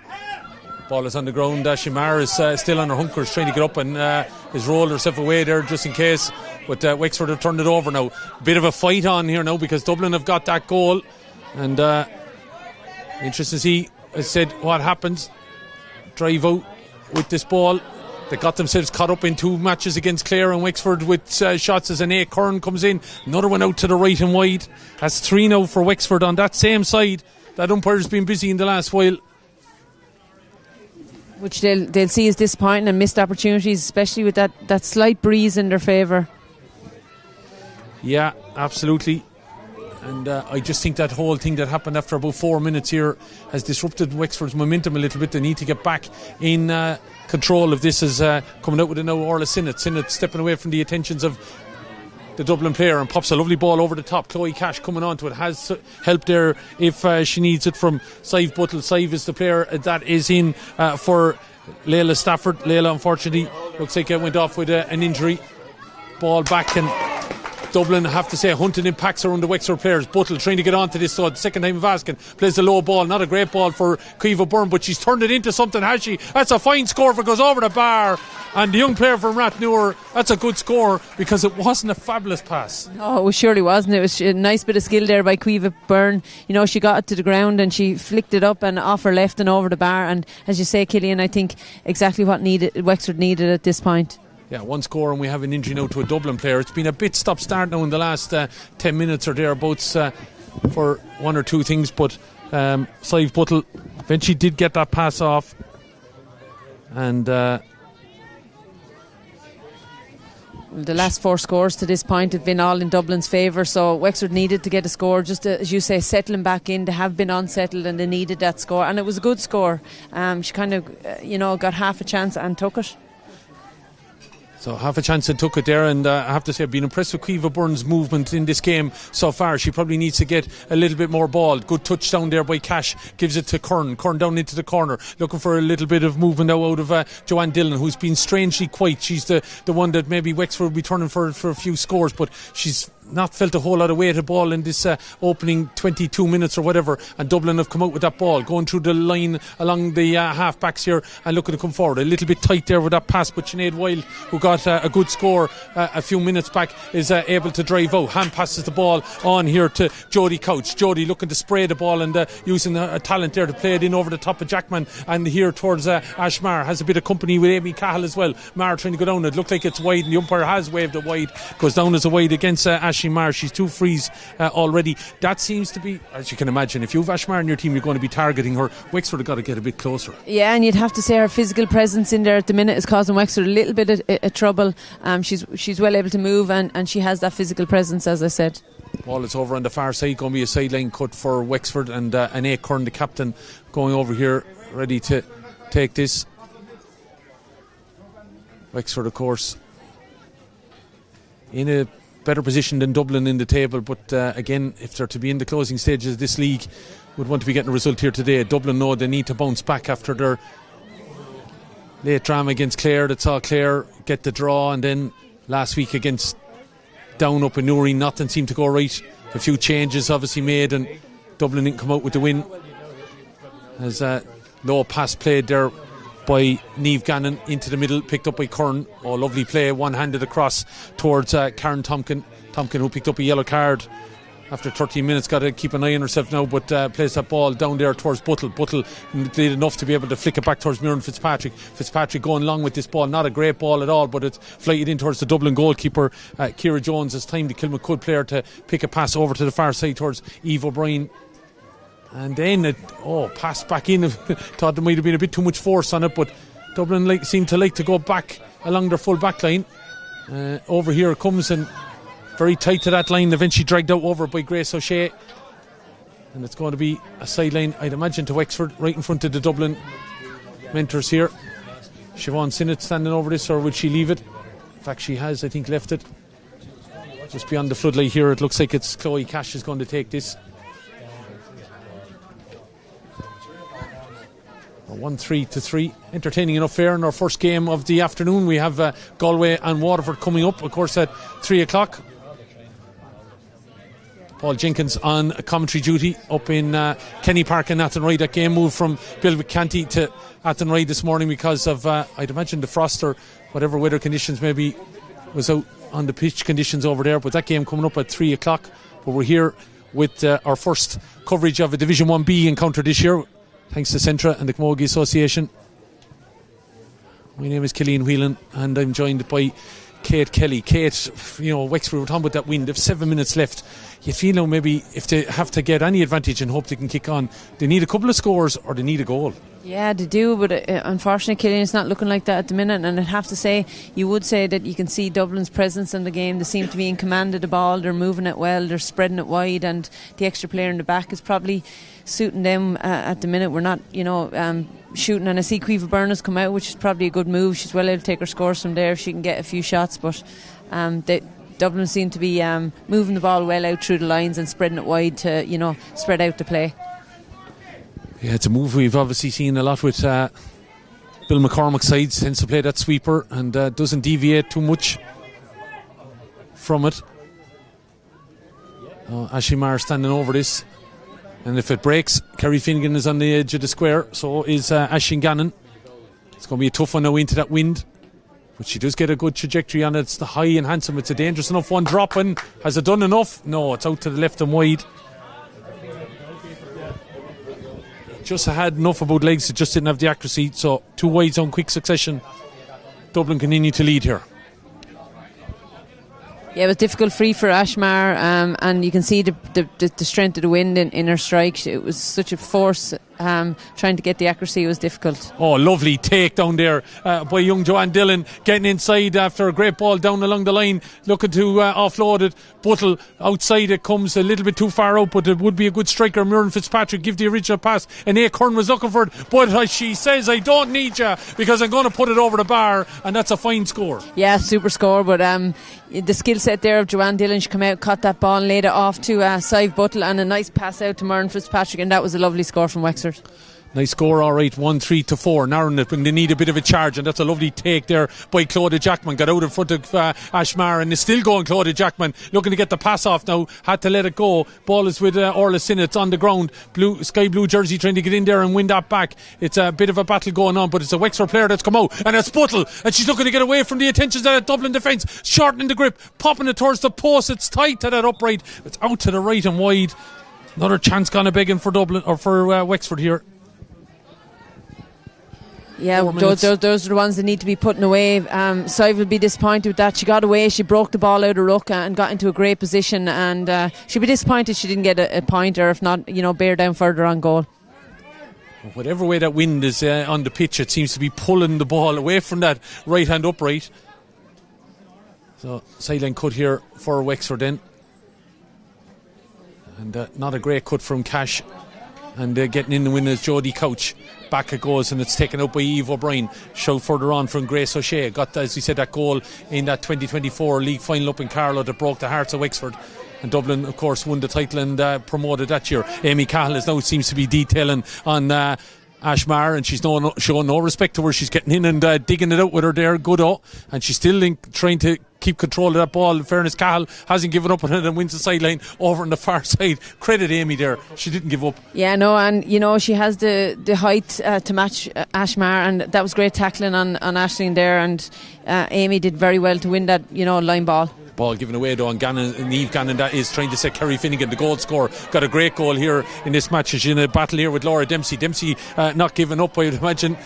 Ball is on the ground. Ash Marr is still on her hunkers trying to get up and has rolled herself away there just in case, but Wexford have turned it over now. Bit of a fight on here now because Dublin have got that goal, and interesting to see, as I said, what happens. Drive out with this ball. They got themselves caught up in 2 matches against Clare and Wexford with shots as an A. Curran comes in. Another one out to the right and wide. That's 3 now for Wexford on that same side. That umpire's been busy in the last while, which they'll see as disappointing and missed opportunities, especially with that slight breeze in their favour. Yeah, absolutely. And I just think that whole thing that happened after about 4 minutes here has disrupted Wexford's momentum a little bit. They need to get back in control of this, as coming out with it now Orla Sinnott. Sinnott stepping away from the attentions of the Dublin player and pops a lovely ball over the top. Chloe Cash coming on to it, has help there if she needs it from Sive Buttle. Sive is the player that is in for Layla Stafford. Layla, unfortunately, looks like it went off with an injury. Ball back, and Dublin, I have to say, hunting in packs around the Wexford players. Buttle trying to get onto this, so the second time of asking, plays the low ball. Not a great ball for Caoimhe Byrne, but she's turned it into something, has she? That's a fine score if it goes over the bar. And the young player from Rathnewer, that's a good score because it wasn't a fabulous pass. No, it surely wasn't. It was a nice bit of skill there by Caoimhe Byrne. You know, she got it to the ground and she flicked it up and off her left and over the bar. And as you say, Killian, I think exactly what Wexford needed at this point. Yeah, one score, and we have an injury now to a Dublin player. It's been a bit stop-start now in the last 10 minutes or thereabouts for one or two things, but Sive Buttle eventually did get that pass off, and the last four scores to this point have been all in Dublin's favour, so Wexford needed to get a score, just to, as you say, settling back in. They have been unsettled and they needed that score, and it was a good score. She kind of got half a chance and took it. So half a chance and took it there, and I have to say I've been impressed with Caoimhe Byrne's movement in this game so far. She probably needs to get a little bit more ball. Good touchdown there by Cash, gives it to Kern down into the corner, looking for a little bit of movement now out of Joanne Dillon, who's been strangely quiet. She's the one that maybe Wexford will be turning for a few scores, but she's not felt a whole lot of weight of ball in this opening 22 minutes or whatever, and Dublin have come out with that ball going through the line along the half backs here and looking to come forward. A little bit tight there with that pass, but Sinead Wilde, who got a good score a few minutes back, is able to drive out. Hand passes the ball on here to Jodie Couch. Jodie looking to spray the ball and using a talent there to play it in over the top of Jackman, and here towards Ash Marr. Has a bit of company with Amy Cahill as well. Marr trying to go down. It looked like it's wide, and the umpire has waved it wide. Goes down as a wide against Ashley Marr. She's 2 frees already. That seems to be, as you can imagine, if you've Ash Marr in your team, you're going to be targeting her. Wexford have got to get a bit closer. Yeah, and you'd have to say her physical presence in there at the minute is causing Wexford a little bit of trouble. She's well able to move, and she has that physical presence, as I said. Ball is over on the far side, going to be a sideline cut for Wexford, and Anne Kern, the captain, going over here ready to take this. Wexford, of course, in a better position than Dublin in the table, but again, if they're to be in the closing stages of this league, would want to be getting a result here today. Dublin know they need to bounce back after their late drama against Clare that saw Clare get the draw, and then last week against Down up in Newry, nothing seemed to go right. A few changes obviously made, and Dublin didn't come out with the win. As low pass played there by Niamh Gannon into the middle, picked up by Kern. Oh, lovely play, one-handed across towards Karen Tompkin, who picked up a yellow card after 13 minutes. Got to keep an eye on herself now, but plays that ball down there towards Buttle. Buttle did enough to be able to flick it back towards Muireann Fitzpatrick going long with this ball. Not a great ball at all, but it's flighted in towards the Dublin goalkeeper Ciara Jones. It's time the Kilmacud player to pick a pass over to the far side towards Eve O'Brien. And then pass back in. Thought there might have been a bit too much force on it, but Dublin seem to like to go back along their full back line. Over here it comes, and very tight to that line, eventually dragged out over by Grace O'Shea, and it's going to be a sideline, I'd imagine, to Wexford, right in front of the Dublin mentors here. Siobhan Sinnott standing over this, or would she leave it? In fact, she has, I think, left it just beyond the floodlight here. It looks like it's Chloe Cash is going to take this. 1-3. Entertaining enough fare in our first game of the afternoon. We have Galway and Waterford coming up, of course, at 3 o'clock. Paul Jenkins on commentary duty up in Kenny Park in Athenry. That game moved from Bilwick Canty to Athenry this morning because of, I'd imagine, the frost or whatever weather conditions maybe was out on the pitch conditions over there. But that game coming up at 3 o'clock. But we're here with our first coverage of a Division 1B encounter this year, thanks to Centra and the Camogie Association. My name is Killian Whelan, and I'm joined by Kate Kelly. Kate, Wexford were talking about that win. They've 7 minutes left. You feel now maybe if they have to get any advantage and hope they can kick on, they need a couple of scores or they need a goal. Yeah, they do, but unfortunately, Killian, it's not looking like that at the minute. And I'd have to say, you would say that you can see Dublin's presence in the game. They seem to be in command of the ball. They're moving it well. They're spreading it wide, and the extra player in the back is probably suiting them at the minute. We're not, shooting, and I see Caoimhe Byrne has come out, which is probably a good move. She's well able to take her scores from there if she can get a few shots, but Dublin seem to be moving the ball well out through the lines and spreading it wide to spread out the play. Yeah, it's a move we've obviously seen a lot with Bill McCormack's side. Tends to play that sweeper and doesn't deviate too much from it. Ashley Marr standing over this. And if it breaks, Kerry Finnegan is on the edge of the square. So is Aisling Gannon. It's going to be a tough one now into that wind. But she does get a good trajectory on it. It's the high and handsome. It's a dangerous enough one dropping. Has it done enough? No, it's out to the left and wide. Just had enough about legs. It just didn't have the accuracy. So 2 wides on quick succession. Dublin continue to lead here. Yeah, it was difficult free for Ashmar, and you can see the strength of the wind in her strike. It was such a force. Trying to get the accuracy was difficult. Oh, lovely take down there by young Joanne Dillon, getting inside after a great ball down along the line, looking to offload it. Buttle outside, it comes a little bit too far out, but it would be a good striker. Muireann Fitzpatrick give the original pass, and Acorn was looking for it, but as she says, I don't need you because I'm going to put it over the bar, and that's a fine score. Yeah, super score, but the skill set there of Joanne Dillon, she came out, caught that ball and laid it off to Sive Buttle, and a nice pass out to Muireann Fitzpatrick, and that was a lovely score from Wexford. Nice score, alright, 1-3-4. Narrowing it when they need a bit of a charge, and that's a lovely take there by Claudia Jackman. Got out in front of Ashmar, and is still going. Claudia Jackman looking to get the pass off now, had to let it go. Ball is with Orla Sinnott on the ground. Sky blue jersey trying to get in there and win that back. It's a bit of a battle going on, but it's a Wexford player that's come out, and it's Buttle, and she's looking to get away from the attentions of that Dublin defence, shortening the grip, popping it towards the post. It's tight to that upright, it's out to the right and wide. Another chance gone a begging for Dublin, or for Wexford here. Yeah, those are the ones that need to be putting away. Sive will be disappointed with that. She got away, she broke the ball out of ruck and got into a great position, and she'll be disappointed she didn't get a point, or if not, bear down further on goal. Whatever way that wind is on the pitch, it seems to be pulling the ball away from that right hand upright. So sideline cut here for Wexford then, and not a great cut from Cash. And getting in the win is Jodie Couch. Back it goes, and it's taken out by Eve O'Brien. Shout further on from Grace O'Shea. Got, as we said, that goal in that 2024 league final up in Carlow that broke the hearts of Wexford. And Dublin, of course, won the title and promoted that year. Amy Cahill now seems to be detailing on Ashmar, and she's showing no respect to her. She's getting in and digging it out with her there, good and she's still trying to keep control of that ball. In fairness, Cahill hasn't given up on it and wins the sideline over on the far side. Credit Amy there, she didn't give up. Yeah, no, and she has the height to match Ashmar, and that was great tackling on Aisling there, and Amy did very well to win that line ball. Ball given away though on Gannon, and Eve Gannon that is trying to set Kerry Finnegan the goal scorer. Got a great goal here in this match. She's in a battle here with Laura Dempsey. Dempsey not giving up, I would imagine.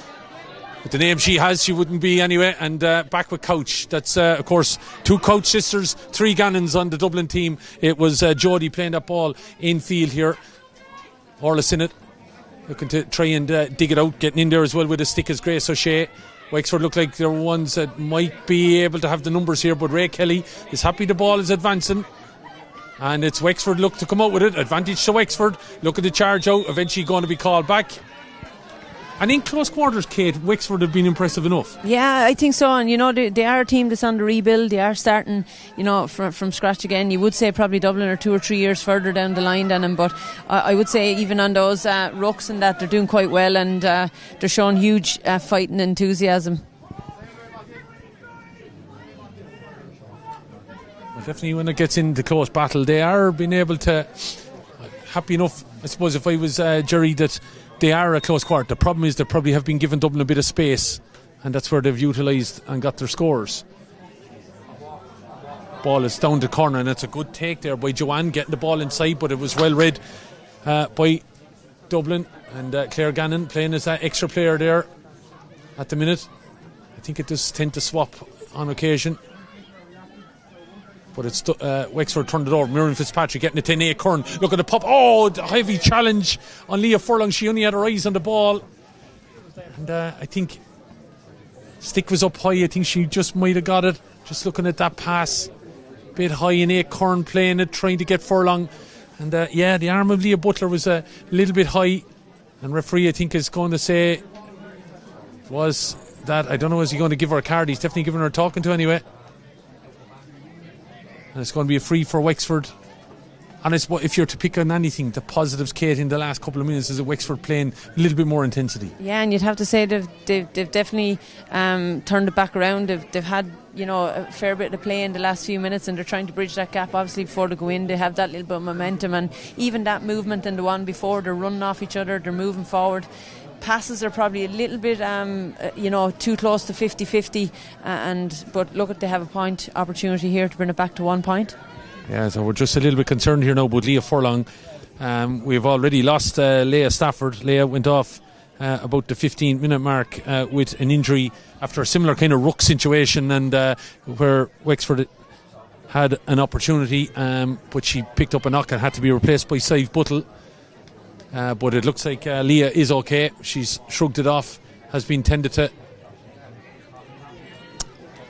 With the name she has, she wouldn't be anyway. And back with Couch. That's of course 2 Couch sisters, 3 Gannons on the Dublin team. It was Jodie playing that ball in field here. Orla Sinnott looking to try and dig it out, getting in there as well with a stick as Grace O'Shea. Wexford look like they're ones that might be able to have the numbers here, but Ray Kelly is happy the ball is advancing, and it's Wexford look to come out with it. Advantage to Wexford, looking to charge out, eventually going to be called back. And in close quarters, Kate, Wexford have been impressive enough. Yeah, I think so. And they are a team that's on the rebuild. They are starting, from scratch again. You would say probably Dublin are 2 or 3 years further down the line than them, but I would say even on those rucks and that, they're doing quite well, and they're showing huge fighting enthusiasm. Well, definitely when it gets into close battle, they are being able to. Happy enough, I suppose, if I was Jerry, that they are a close quarter. The problem is they probably have been given Dublin a bit of space, and that's where they've utilised and got their scores. Ball is down the corner, and it's a good take there by Joanne, getting the ball inside, but it was well read by Dublin. And Claire Gannon playing as that extra player there at the minute. I think it does tend to swap on occasion, but it's Wexford turned it over. Muireann Fitzpatrick getting it to Nate Kern. Look at the pop. Oh, the heavy challenge on Leah Furlong. She only had her eyes on the ball, and I think stick was up high. I think she just might have got it. Just looking at that pass, bit high, and Nate Kern playing it, trying to get Furlong, and the arm of Leah Butler was a little bit high, and referee I think is going to say was that, I don't know, is he going to give her a card? He's definitely giving her a talking to anyway. And it's going to be a free for Wexford. And I suppose if you're to pick on anything, the positives, Kate, in the last couple of minutes is that Wexford playing a little bit more intensity. Yeah, and you'd have to say they've definitely turned it back around. They've had a fair bit of play in the last few minutes, and they're trying to bridge that gap. Obviously, before they go in, they have that little bit of momentum, and even that movement in the one before, they're running off each other, they're moving forward. Passes are probably a little bit too close to 50-50, but look, they have a point opportunity here to bring it back to 1 point. Yeah, so we're just a little bit concerned here now about Leah Furlong. We've already lost Leah Stafford. Leah went off about the 15-minute mark with an injury after a similar kind of ruck situation, and where Wexford had an opportunity, but she picked up a knock and had to be replaced by Sive Buttle. But it looks like Leah is okay. She's shrugged it off, has been tended to.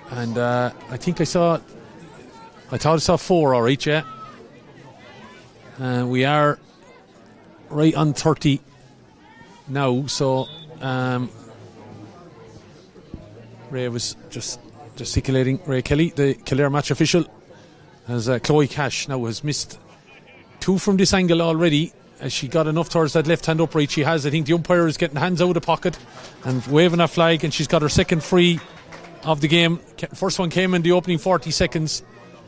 And I thought I saw 4, all right, yeah. We are right on 30 now, so Ray was just gesticulating. Ray Kelly, the Kildare match official, as Chloe Cash now has missed 2 from this angle already. As she got enough towards that left hand upright, she has. I think the umpire is getting hands out of the pocket and waving a flag, and she's got her second free of the game. First one came in the opening 40 seconds,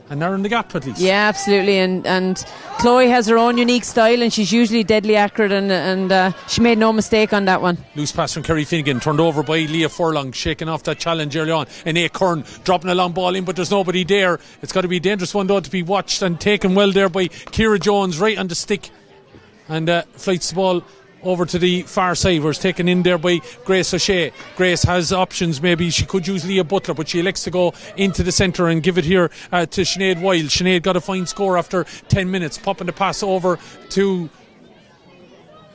and narrowing the gap at least. Yeah, absolutely. And Chloe has her own unique style, and she's usually deadly accurate, and she made no mistake on that one. Loose pass from Kerry Finnegan, turned over by Leah Furlong, shaking off that challenge early on. And A. Kern dropping a long ball in, but there's nobody there. It's got to be a dangerous one though to be watched, and taken well there by Ciara Jones, right on the stick. And flights the ball over to the far side, where it's taken in there by Grace O'Shea. Grace has options. Maybe she could use Leah Butler, but she elects to go into the centre and give it here to Sinead Wild. Sinead got a fine score after 10 minutes, popping the pass over to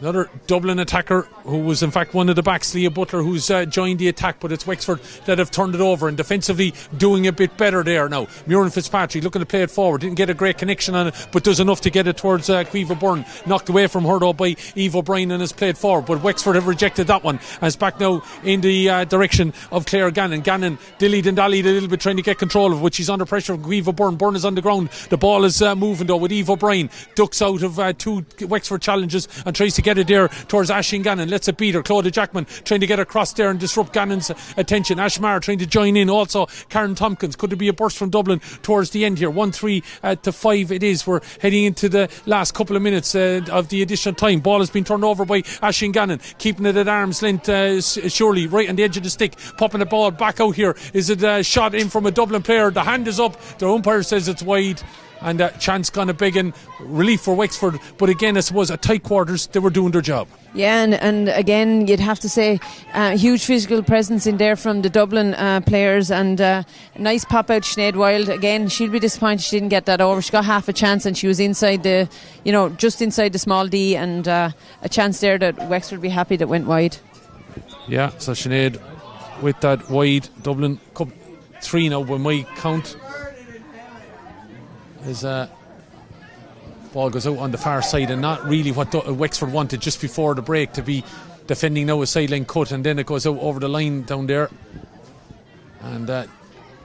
another Dublin attacker who was in fact one of the backs, Leah Butler, who's joined the attack, but it's Wexford that have turned it over and defensively doing a bit better there now. Muireann Fitzpatrick looking to play it forward, didn't get a great connection on it, but does enough to get it towards Caoimhe Byrne, knocked away from her though by Eve O'Brien, and has played forward, but Wexford have rejected that one, and it's back now in the direction of Claire Gannon. Gannon dillied and dallied a little bit trying to get control of it, but she's under pressure from Caoimhe Byrne. Byrne is on the ground, the ball is moving though with Eve O'Brien, ducks out of 2 Wexford challenges and tries to get it there towards Aisling Gannon, lets it beat her. Claudia Jackman trying to get across there and disrupt Gannon's attention. Ash Maher trying to join in also. Karen Tompkins, could there be a burst from Dublin towards the end here? 1-3 to 5 it is. We're heading into the last couple of minutes of the additional time. Ball has been turned over by Aisling Gannon, keeping it at arm's length, surely right on the edge of the stick, popping the ball back out here. Is it a shot in from a Dublin player? The hand is up, the umpire says it's wide, and chance kind of begging relief for Wexford, but again I suppose at tight quarters they were doing their job. Yeah, and again you'd have to say huge physical presence in there from the Dublin players, and nice pop out Sinead Wild. Again, she'll be disappointed she didn't get that over. She got half a chance and she was inside the, just inside the small D, and a chance there that Wexford would be happy that went wide. Yeah, so Sinead with that wide. Dublin Cup 3 now by my count. His ball goes out on the far side, and not really what Wexford wanted just before the break, to be defending now a sideline cut, and then it goes out over the line down there, and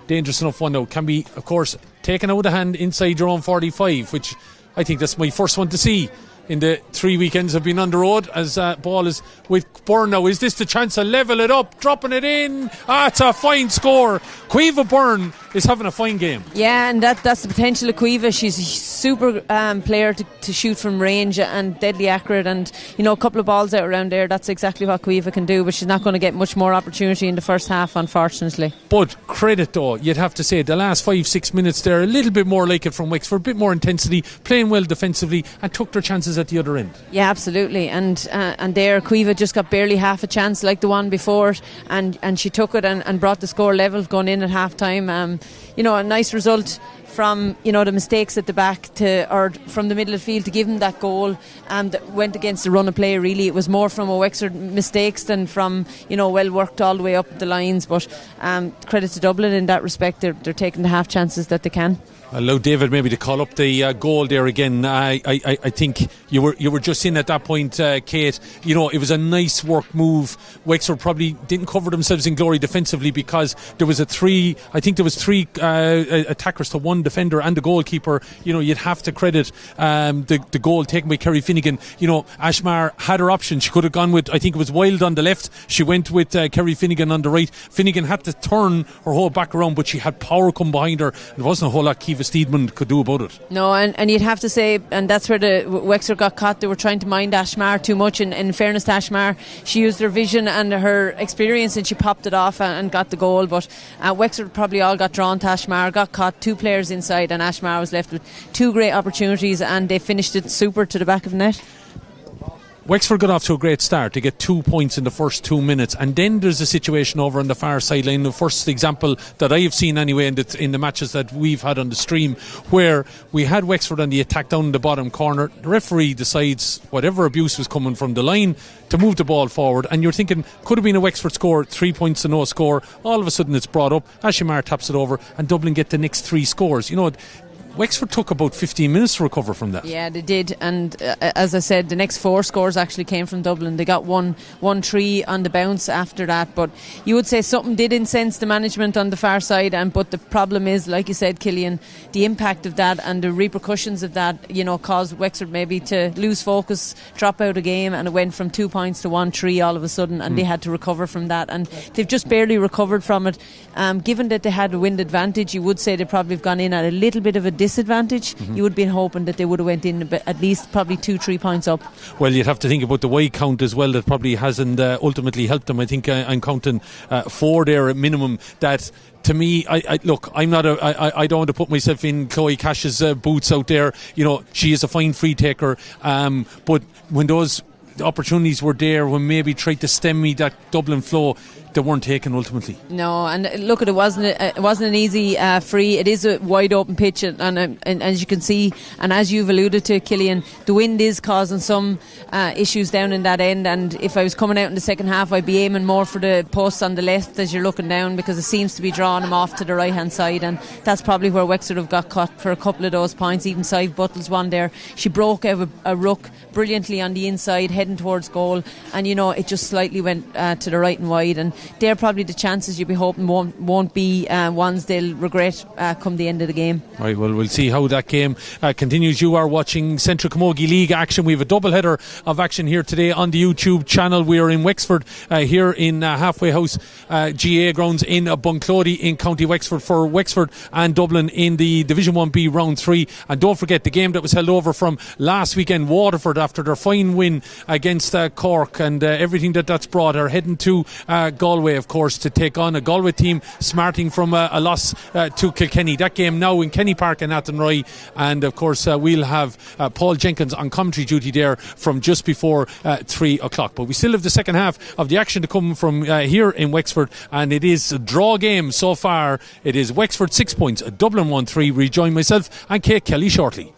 dangerous enough one now. Can be of course taken out of hand inside your own 45, which I think that's my first one to see in the 3 weekends I've been on the road, as ball is with Byrne now. Is this the chance to level it up, dropping it in? It's a fine score. Caoimhe Byrne is having a fine game. Yeah, and that's the potential of Caoimhe. She's a super player to shoot from range and deadly accurate, and a couple of balls out around there, that's exactly what Caoimhe can do, but she's not going to get much more opportunity in the first half, unfortunately. But credit though, you'd have to say the last 5-6 minutes there, a little bit more like it from Wexford, a bit more intensity, playing well defensively, and took their chances at the other end. Yeah, absolutely, and there Caoimhe just got barely half a chance like the one before, and she took it and brought the score level going in at half time. A nice result from the mistakes at the back or from the middle of the field to give them that goal, that went against the run of play. Really, it was more from a Wexford mistakes than from well worked all the way up the lines, but credit to Dublin in that respect. They're taking the half chances that they can. Allow David maybe to call up the goal there again. I think you were just in at that point, Kate. It was a nice work move. Wexford probably didn't cover themselves in glory defensively, because there was three attackers to one 1 defender and the goalkeeper, you'd have to credit the goal taken by Kerry Finnegan. Ashmar had her option. She could have gone with, I think it was Wild on the left. She went with Kerry Finnegan on the right. Finnegan had to turn her whole back around, but she had power come behind her. There wasn't a whole lot Kiva Steedman could do about it. No, and you'd have to say, and that's where the Wexford got caught. They were trying to mind Ashmar too much. And in fairness to Ashmar, she used her vision and her experience, and she popped it off and got the goal. But Wexford probably all got drawn to Ashmar, got caught, 2 players inside, and Ashmar was left with 2 great opportunities, and they finished it super to the back of the net. Wexford got off to a great start. They get 2 points in the first 2 minutes, and then there's a situation over on the far sideline. The first example that I have seen anyway in the matches that we've had on the stream, where we had Wexford on the attack down in the bottom corner. The referee decides whatever abuse was coming from the line to move the ball forward, and you're thinking could have been a Wexford score, 3 points to no score. All of a sudden it's brought up, Ashimar taps it over, and Dublin get the next 3 scores. Wexford took about 15 minutes to recover from that. Yeah, they did, and as I said, the next 4 scores actually came from Dublin. They got 1-3 on the bounce after that, but you would say something did incense the management on the far side, but the problem is, like you said, Killian, the impact of that and the repercussions of that, caused Wexford maybe to lose focus, drop out a game, and it went from 2 points to 1-3 all of a sudden, and they had to recover from that, and they've just barely recovered from it. Given that they had a wind advantage, you would say they probably have gone in at a little bit of a disadvantage. You would have been hoping that they would have went in at least probably 2-3 points up. Well, you'd have to think about the wide count as well. That probably hasn't ultimately helped them. I think I'm counting 4 there at minimum. That, to me, I don't want to put myself in Chloe Cash's boots out there. She is a fine free taker, but when those opportunities were there, when maybe tried to stem me that Dublin flow, they weren't taken ultimately. No, and look, it wasn't an easy free. It is a wide open pitch, and as you can see, and as you've alluded to, Killian, the wind is causing some issues down in that end. And if I was coming out in the second half, I'd be aiming more for the posts on the left as you're looking down, because it seems to be drawing them off to the right hand side, and that's probably where Wexford have got caught for a couple of those points. Even Sive Buttle's one there, she broke out a ruck brilliantly on the inside heading towards goal, and it just slightly went to the right and wide, and they're probably the chances you'd be hoping won't be ones they'll regret come the end of the game. Right, well, we'll see how that game continues. You are watching Centra Camogie League action. We have a double header of action here today on the YouTube channel. We are in Wexford here in Halfway House GA grounds in Bunclody in County Wexford for Wexford and Dublin in the Division 1B round 3. And don't forget the game that was held over from last weekend, Waterford, after their fine win against Cork, and everything that's brought, are heading to Galway, of course, to take on a Galway team smarting from a loss to Kilkenny. That game now in Kenny Park in Athenry, and of course we'll have Paul Jenkins on commentary duty there from just before 3 o'clock. But we still have the second half of the action to come from here in Wexford, and it is a draw game so far. It is Wexford 6 points, Dublin 1-3. Rejoin myself and Kate Kelly shortly.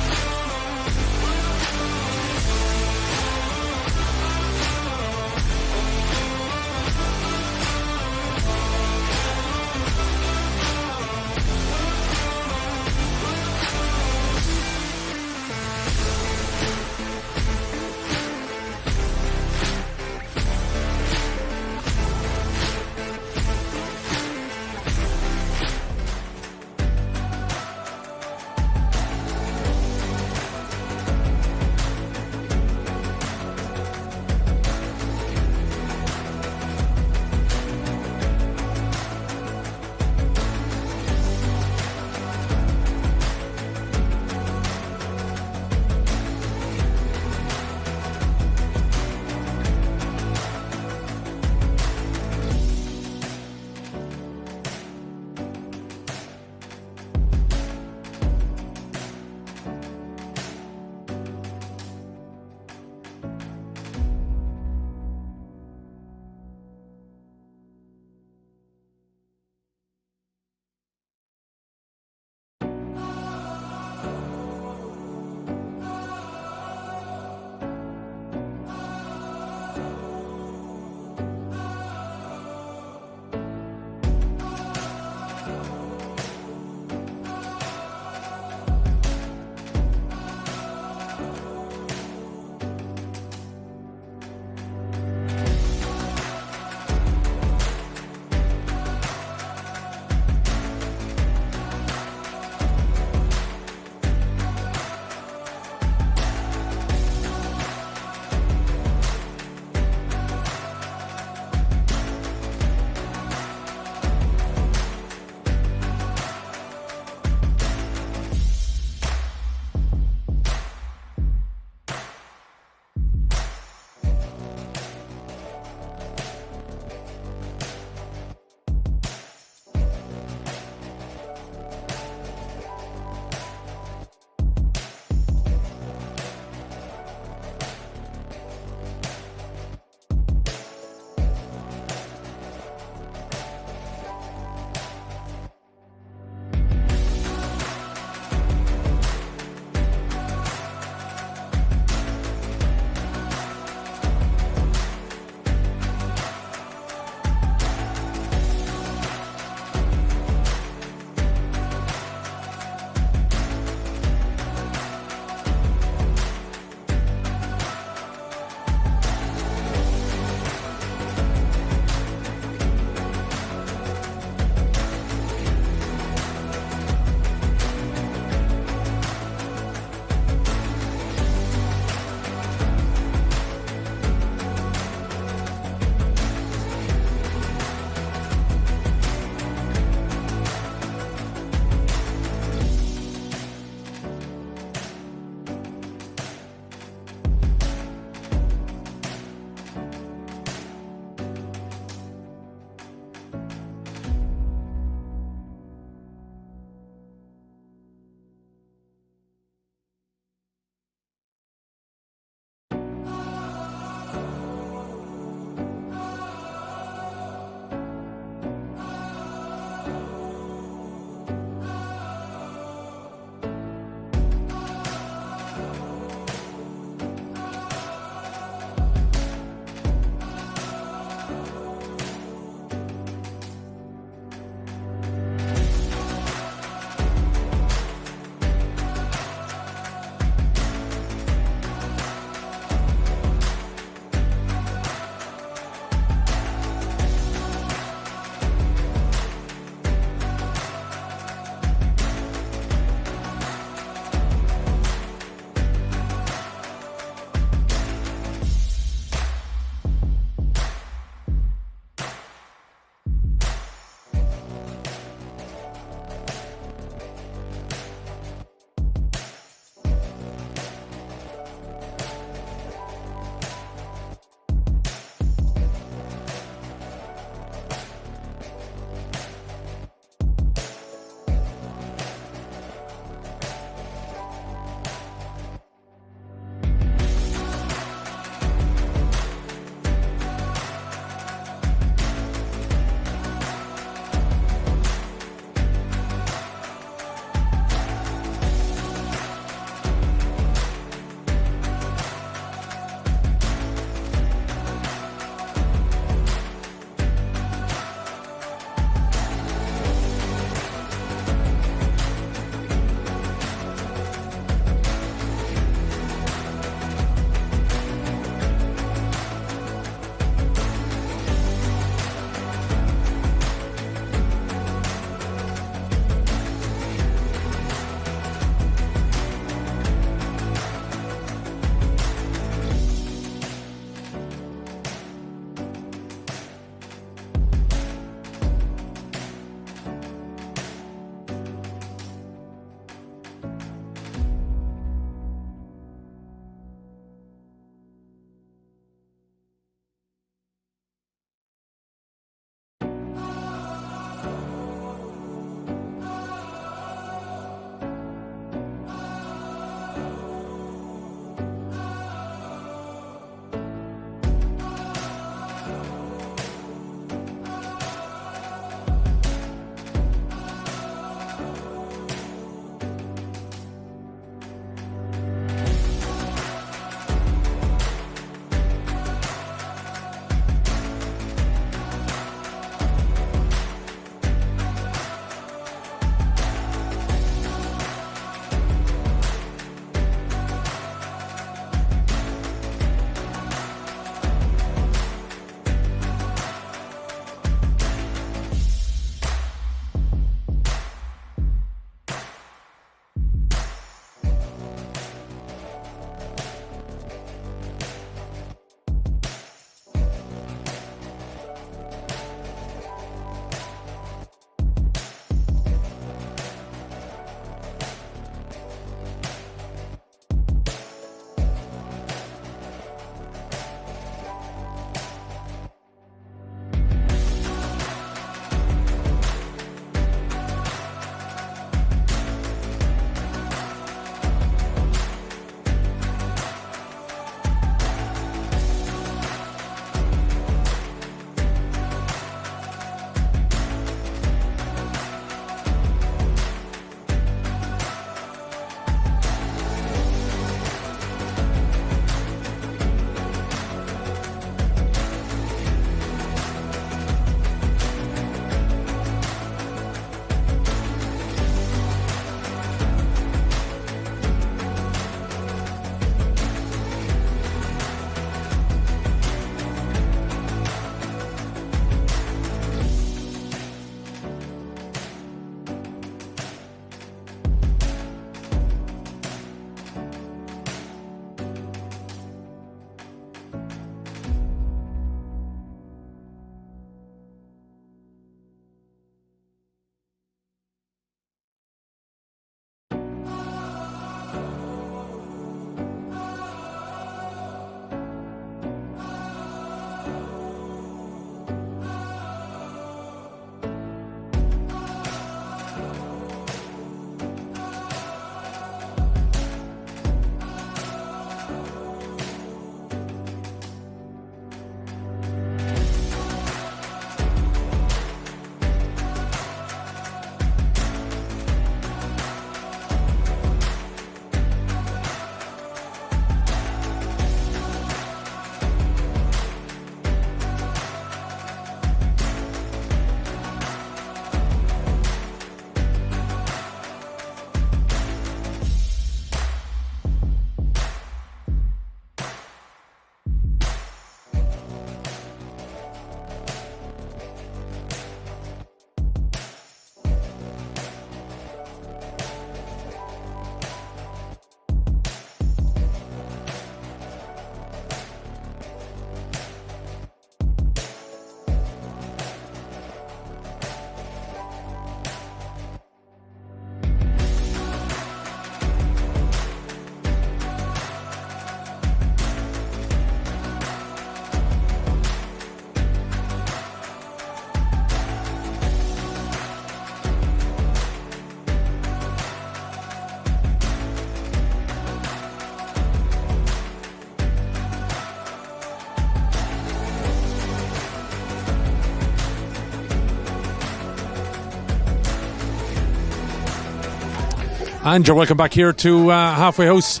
And you're welcome back here to Halfway House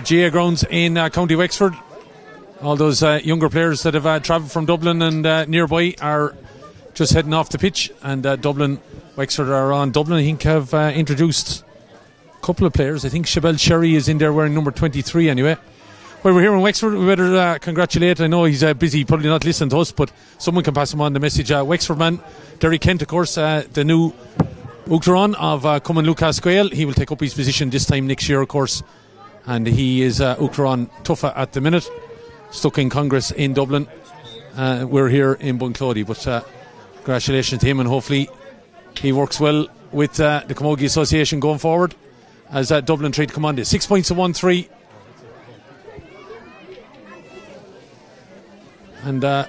GA grounds in County Wexford. All those younger players that have travelled from Dublin and nearby are just heading off the pitch, and Dublin, Wexford are on. Dublin, I think, have introduced a couple of players. I think Shabelle Sherry is in there wearing number 23 anyway. Well, we're here in Wexford. We better congratulate. I know he's busy, probably not listening to us, but someone can pass him on the message. Wexford man, Derry Kent, of course, the new Uachtaráin of Cumann Lucas Gael. He will take up his position this time next year, of course, and he is Uachtaráin Tuffa at the minute, stuck in Congress in Dublin. We're here in Bunclody, but congratulations to him, and hopefully he works well with the Camogie Association going forward as Dublin try to come on this. 6 points to 1-3. And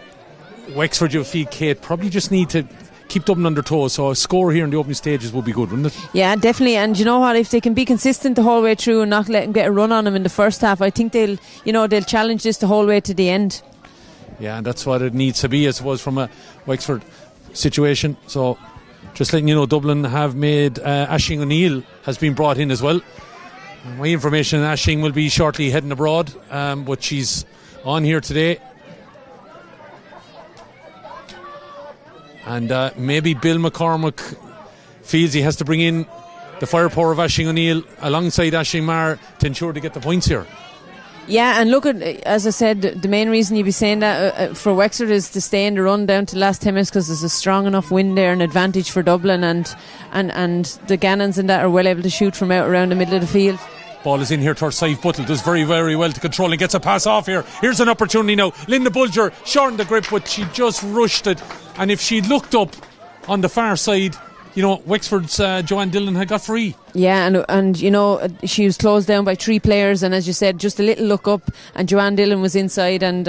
Wexford, you feel, Kate, probably just need to keep Dublin under toes, so a score here in the opening stages would be good, wouldn't it? Yeah, definitely. And you know what, if they can be consistent the whole way through and not let them get a run on them in the first half, I think they'll challenge this the whole way to the end. Yeah, and that's what it needs to be, I suppose, from a Wexford situation. So just letting you know, Dublin have made Aisling O'Neill has been brought in as well. My information, Aisling will be shortly heading abroad, but she's on here today. And maybe Bill McCormick feels he has to bring in the firepower of Aisling O'Neill alongside Aisling Maher to ensure to get the points here. Yeah, and look at, as I said, the main reason you'd be saying that for Wexford is to stay in the run down to the last 10 minutes, because there's a strong enough wind there, an advantage for Dublin, and the Gannons and that are well able to shoot from out around the middle of the field. Ball is in here towards Saif Buttle, does very, very well to control and gets a pass off here. Here's an opportunity now. Linda Bulger shortened the grip, but she just rushed it. And if she'd looked up on the far side, you know, Wexford's Joanne Dillon had got free. Yeah, and you know, she was closed down by 3 players, and as you said, just a little look up, and Joanne Dillon was inside, and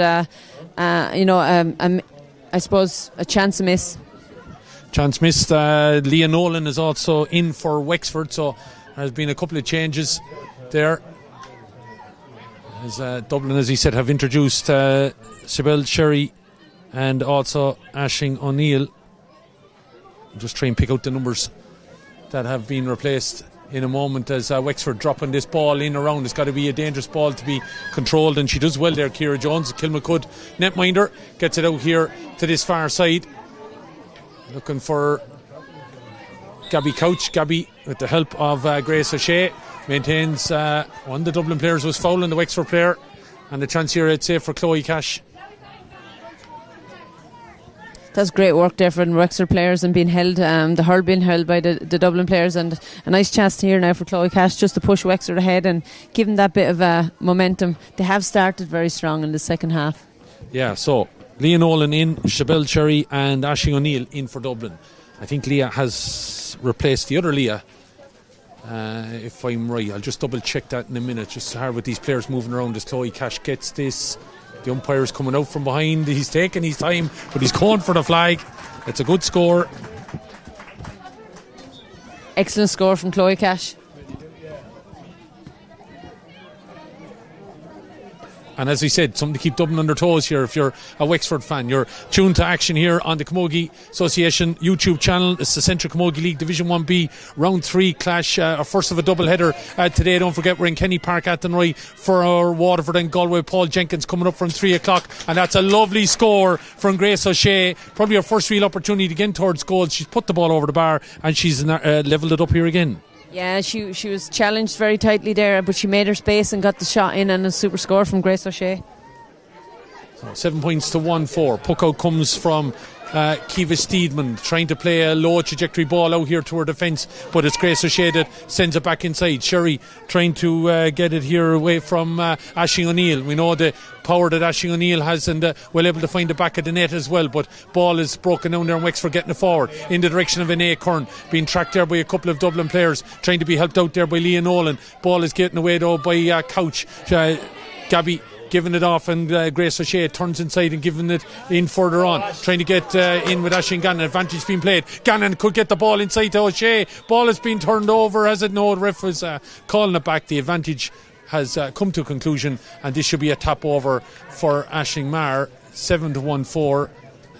I suppose a chance miss. Chance missed. Leah Nolan is also in for Wexford, so there's been a couple of changes there. As Dublin, as he said, have introduced Shabelle Sherry and also Aisling O'Neill. Just try and pick out the numbers that have been replaced in a moment as Wexford dropping this ball in around. It's got to be a dangerous ball to be controlled, and she does well there. Ciara Jones, Kilmacud netminder, gets it out here to this far side, looking for Gabby Couch. Gabby, with the help of Grace O'Shea, maintains one of the Dublin players was fouling the Wexford player, and the chance here, I'd say, for Chloe Cash. That's great work there for the Wexford players, and being held, the hurl being held by the Dublin players, and a nice chance here now for Chloe Cash just to push Wexford ahead and give them that bit of momentum. They have started very strong in the second half. Yeah, so Leah Nolan in, Shabelle Sherry and Aisling O'Neill in for Dublin. I think Leah has replaced the other Leah, if I'm right. I'll just double check that in a minute. Just hard with these players moving around as Chloe Cash gets this. The umpire's coming out from behind. He's taking his time, but he's going for the flag. It's a good score. Excellent score from Chloe Cash. And as we said, something to keep Dublin under toes here. If you're a Wexford fan, you're tuned to action here on the Camogie Association YouTube channel. It's the Centra Camogie League Division 1B Round 3 clash, our first of a double header today. Don't forget, we're in Kenny Park at Athenry for our Waterford and Galway. Paul Jenkins coming up from 3 o'clock, and that's a lovely score from Grace O'Shea. Probably her first real opportunity to get towards goals. She's put the ball over the bar, and she's levelled it up here again. Yeah, she was challenged very tightly there, but she made her space and got the shot in, and a super score from Grace O'Shea. So 7 points to 1-4. Puck out comes from Kiva Steedman, trying to play a low trajectory ball out here to her defence, but it's Grace O'Shea that sends it back inside. Sherry trying to get it here away from Aisling O'Neill. We know the power that Aisling O'Neill has, and well able to find the back of the net as well, but ball is broken down there, and Wexford getting it forward in the direction of Ine Kern, being tracked there by a couple of Dublin players, trying to be helped out there by Leah Nolan. Ball is getting away though by Couch. Gabby giving it off, and Grace O'Shea turns inside and giving it in further on, trying to get in with Aisling Gannon. Advantage being played. Gannon could get the ball inside to O'Shea. Ball has been turned over, as it no, the ref was calling it back. The advantage has come to a conclusion, and this should be a tap over for Aisling Maher. 7-1-4.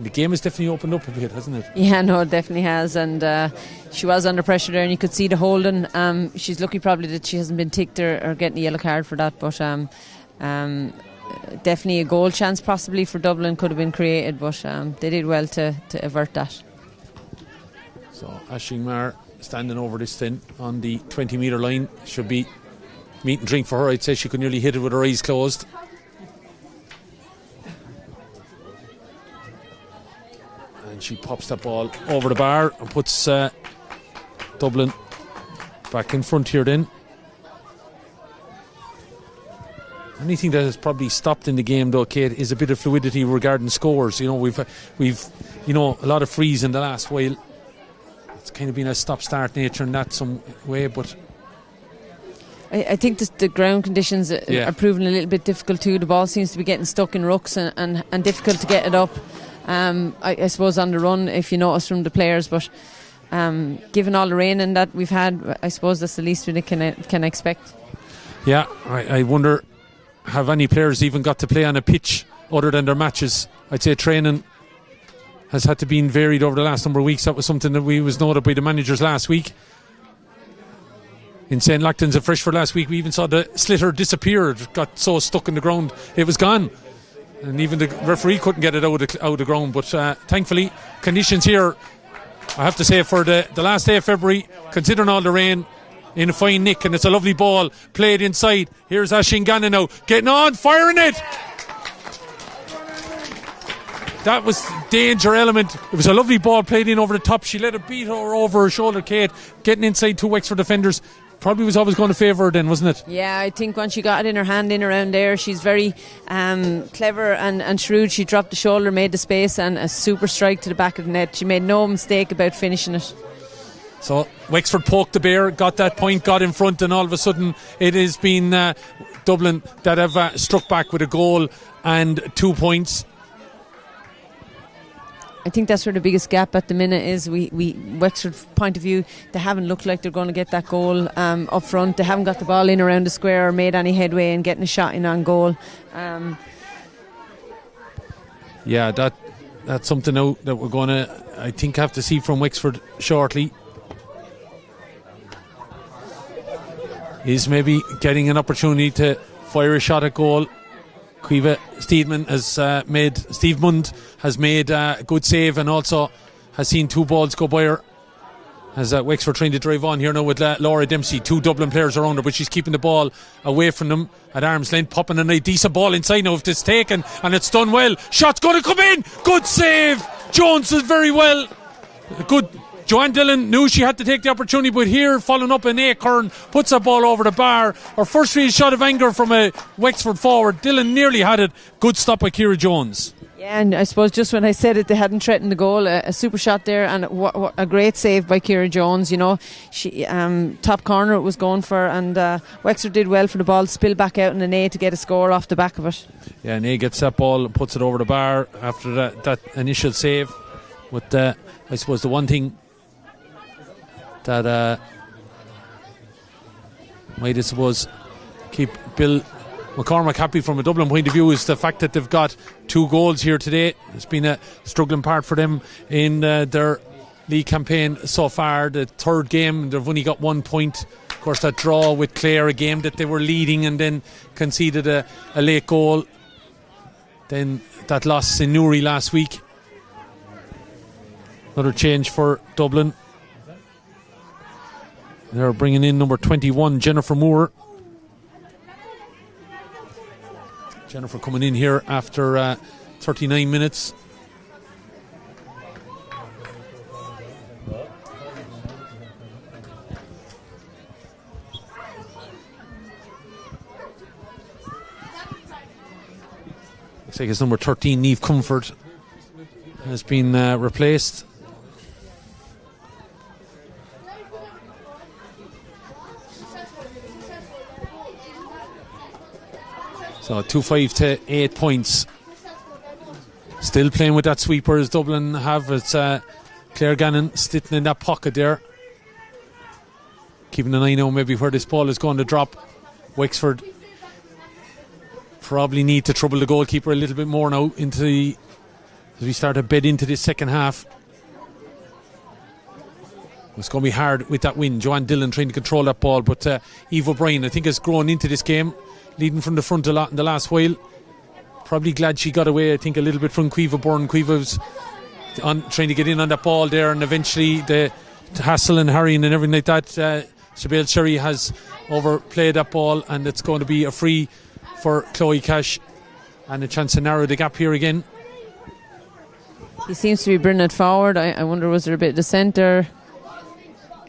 The game has definitely opened up a bit, hasn't it? Yeah, no, it definitely has. And she was under pressure there, and you could see the holding. She's lucky probably that she hasn't been ticked or getting a yellow card for that. But definitely a goal chance possibly for Dublin could have been created, but they did well to avert that. So Aisling Maher standing over this then on the 20 metre line. Should be meat and drink for her. I'd say she could nearly hit it with her eyes closed. And she pops that ball over the bar and puts Dublin back in front here then. Anything that has probably stopped in the game though, Kate, is a bit of fluidity regarding scores. You know, we've a lot of frees in the last while. It's kind of been a stop-start nature in that some way, but I think the ground conditions are proving a little bit difficult too. The ball seems to be getting stuck in rucks and difficult to get it up. I suppose on the run, if you notice from the players, but given all the rain and that we've had, I suppose that's the least we can expect. Yeah, I wonder, have any players even got to play on a pitch other than their matches? I'd say training has had to be varied over the last number of weeks. That was something that was noted by the managers last week. In St. Lachtan's and Freshford last week, we even saw the slitter disappear. It got so stuck in the ground, it was gone. And even the referee couldn't get it out of the ground. But thankfully, conditions here, I have to say, for the last day of February, considering all the rain, in a fine nick, and it's a lovely ball played inside. Here's Aisling Gannon now, getting on, firing it. That was danger element. It was a lovely ball played in over the top. She let it beat her over her shoulder, Kate, getting inside two Wexford defenders. Probably was always going to favour her then, wasn't it? Yeah, I think once she got it in her hand in around there, she's very clever and shrewd. She dropped the shoulder, made the space, and a super strike to the back of the net. She made no mistake about finishing it. So Wexford poked the bear, got that point, got in front, and all of a sudden it has been Dublin that have struck back with a goal and 2 points. I think that's where the biggest gap at the minute is. We Wexford's point of view, they haven't looked like they're going to get that goal up front. They haven't got the ball in around the square or made any headway in getting a shot in on goal. Yeah, that's something now that we're going to, I think, have to see from Wexford shortly. Is maybe getting an opportunity to fire a shot at goal. Steve Mund has made a good save and also has seen two balls go by her. As Wexford trying to drive on here now with Laura Dempsey, two Dublin players around her, but she's keeping the ball away from them at arm's length, popping a decent ball inside now if it's taken, and it's done well. Shot's going to come in, good save. Jones is very well. Good. Joanne Dillon knew she had to take the opportunity, but here, following up an Acorn, puts a ball over the bar. Her first real shot of anger from a Wexford forward. Dillon nearly had it. Good stop by Ciara Jones. Yeah, and I suppose just when I said it, they hadn't threatened the goal. A super shot there, and what a great save by Ciara Jones. You know, she top corner it was going for, and Wexford did well for the ball to spill back out in an A to get a score off the back of it. Yeah, and A gets that ball and puts it over the bar after that initial save. But I suppose the one thing that might, I suppose, keep Bill McCormack happy from a Dublin point of view is the fact that they've got 2 goals here today. It's been a struggling part for them in their league campaign so far. The third game, they've only got 1 point. Of course, that draw with Clare, a game that they were leading and then conceded a late goal. Then that loss in Newry last week. Another change for Dublin. They're bringing in number 21, Jennifer Moore. Jennifer coming in here after 39 minutes. Looks like it's number 13, Niamh Comfort, has been replaced. So 2-5 to 8 points. Still playing with that sweeper as Dublin have. It's Claire Gannon sitting in that pocket there, keeping an eye now maybe where this ball is going to drop. Wexford probably need to trouble the goalkeeper a little bit more now into the as we start to bed into this second half. It's going to be hard with that win. Joanne Dillon trying to control that ball, but Eve O'Brien, I think, has grown into this game, leading from the front a lot in the last while. Probably glad she got away, I think, a little bit from Cueva Byrne. Cueva was trying to get in on that ball there, and eventually the hassle and hurrying and everything like that. Siobhan Sherry has overplayed that ball, and it's going to be a free for Chloe Cash, and a chance to narrow the gap here again. He seems to be bringing it forward. I wonder, was there a bit of dissent there?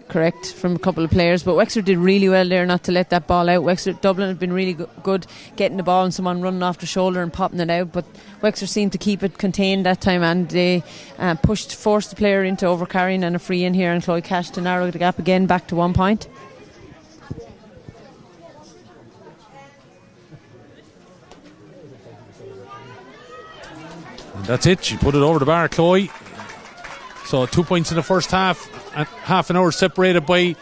Correct from a couple of players, but Wexford did really well there not to let that ball out. Dublin had been really good getting the ball and someone running off the shoulder and popping it out, but Wexford seemed to keep it contained that time, and they forced the player into overcarrying, and a free in here, and Chloe Cash to narrow the gap again back to 1 point. And that's it, she put it over the bar, Chloe. So 2 points in the first half, and half an hour separated by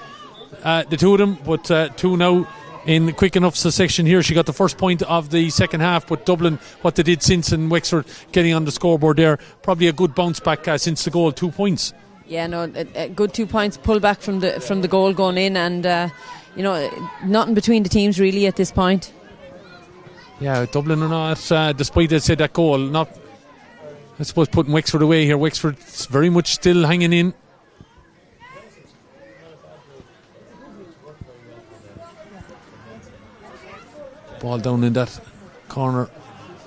the two of them, but two now in quick enough succession here. She got the first point of the second half, but Dublin, what they did since, and Wexford getting on the scoreboard there, probably a good bounce back since the goal, 2 points. Yeah, no, a good 2 points pull back from the goal going in, and nothing between the teams really at this point. Yeah, Dublin are not, despite they said that goal, not, I suppose, putting Wexford away here. Wexford's very much still hanging in. Ball down in that corner,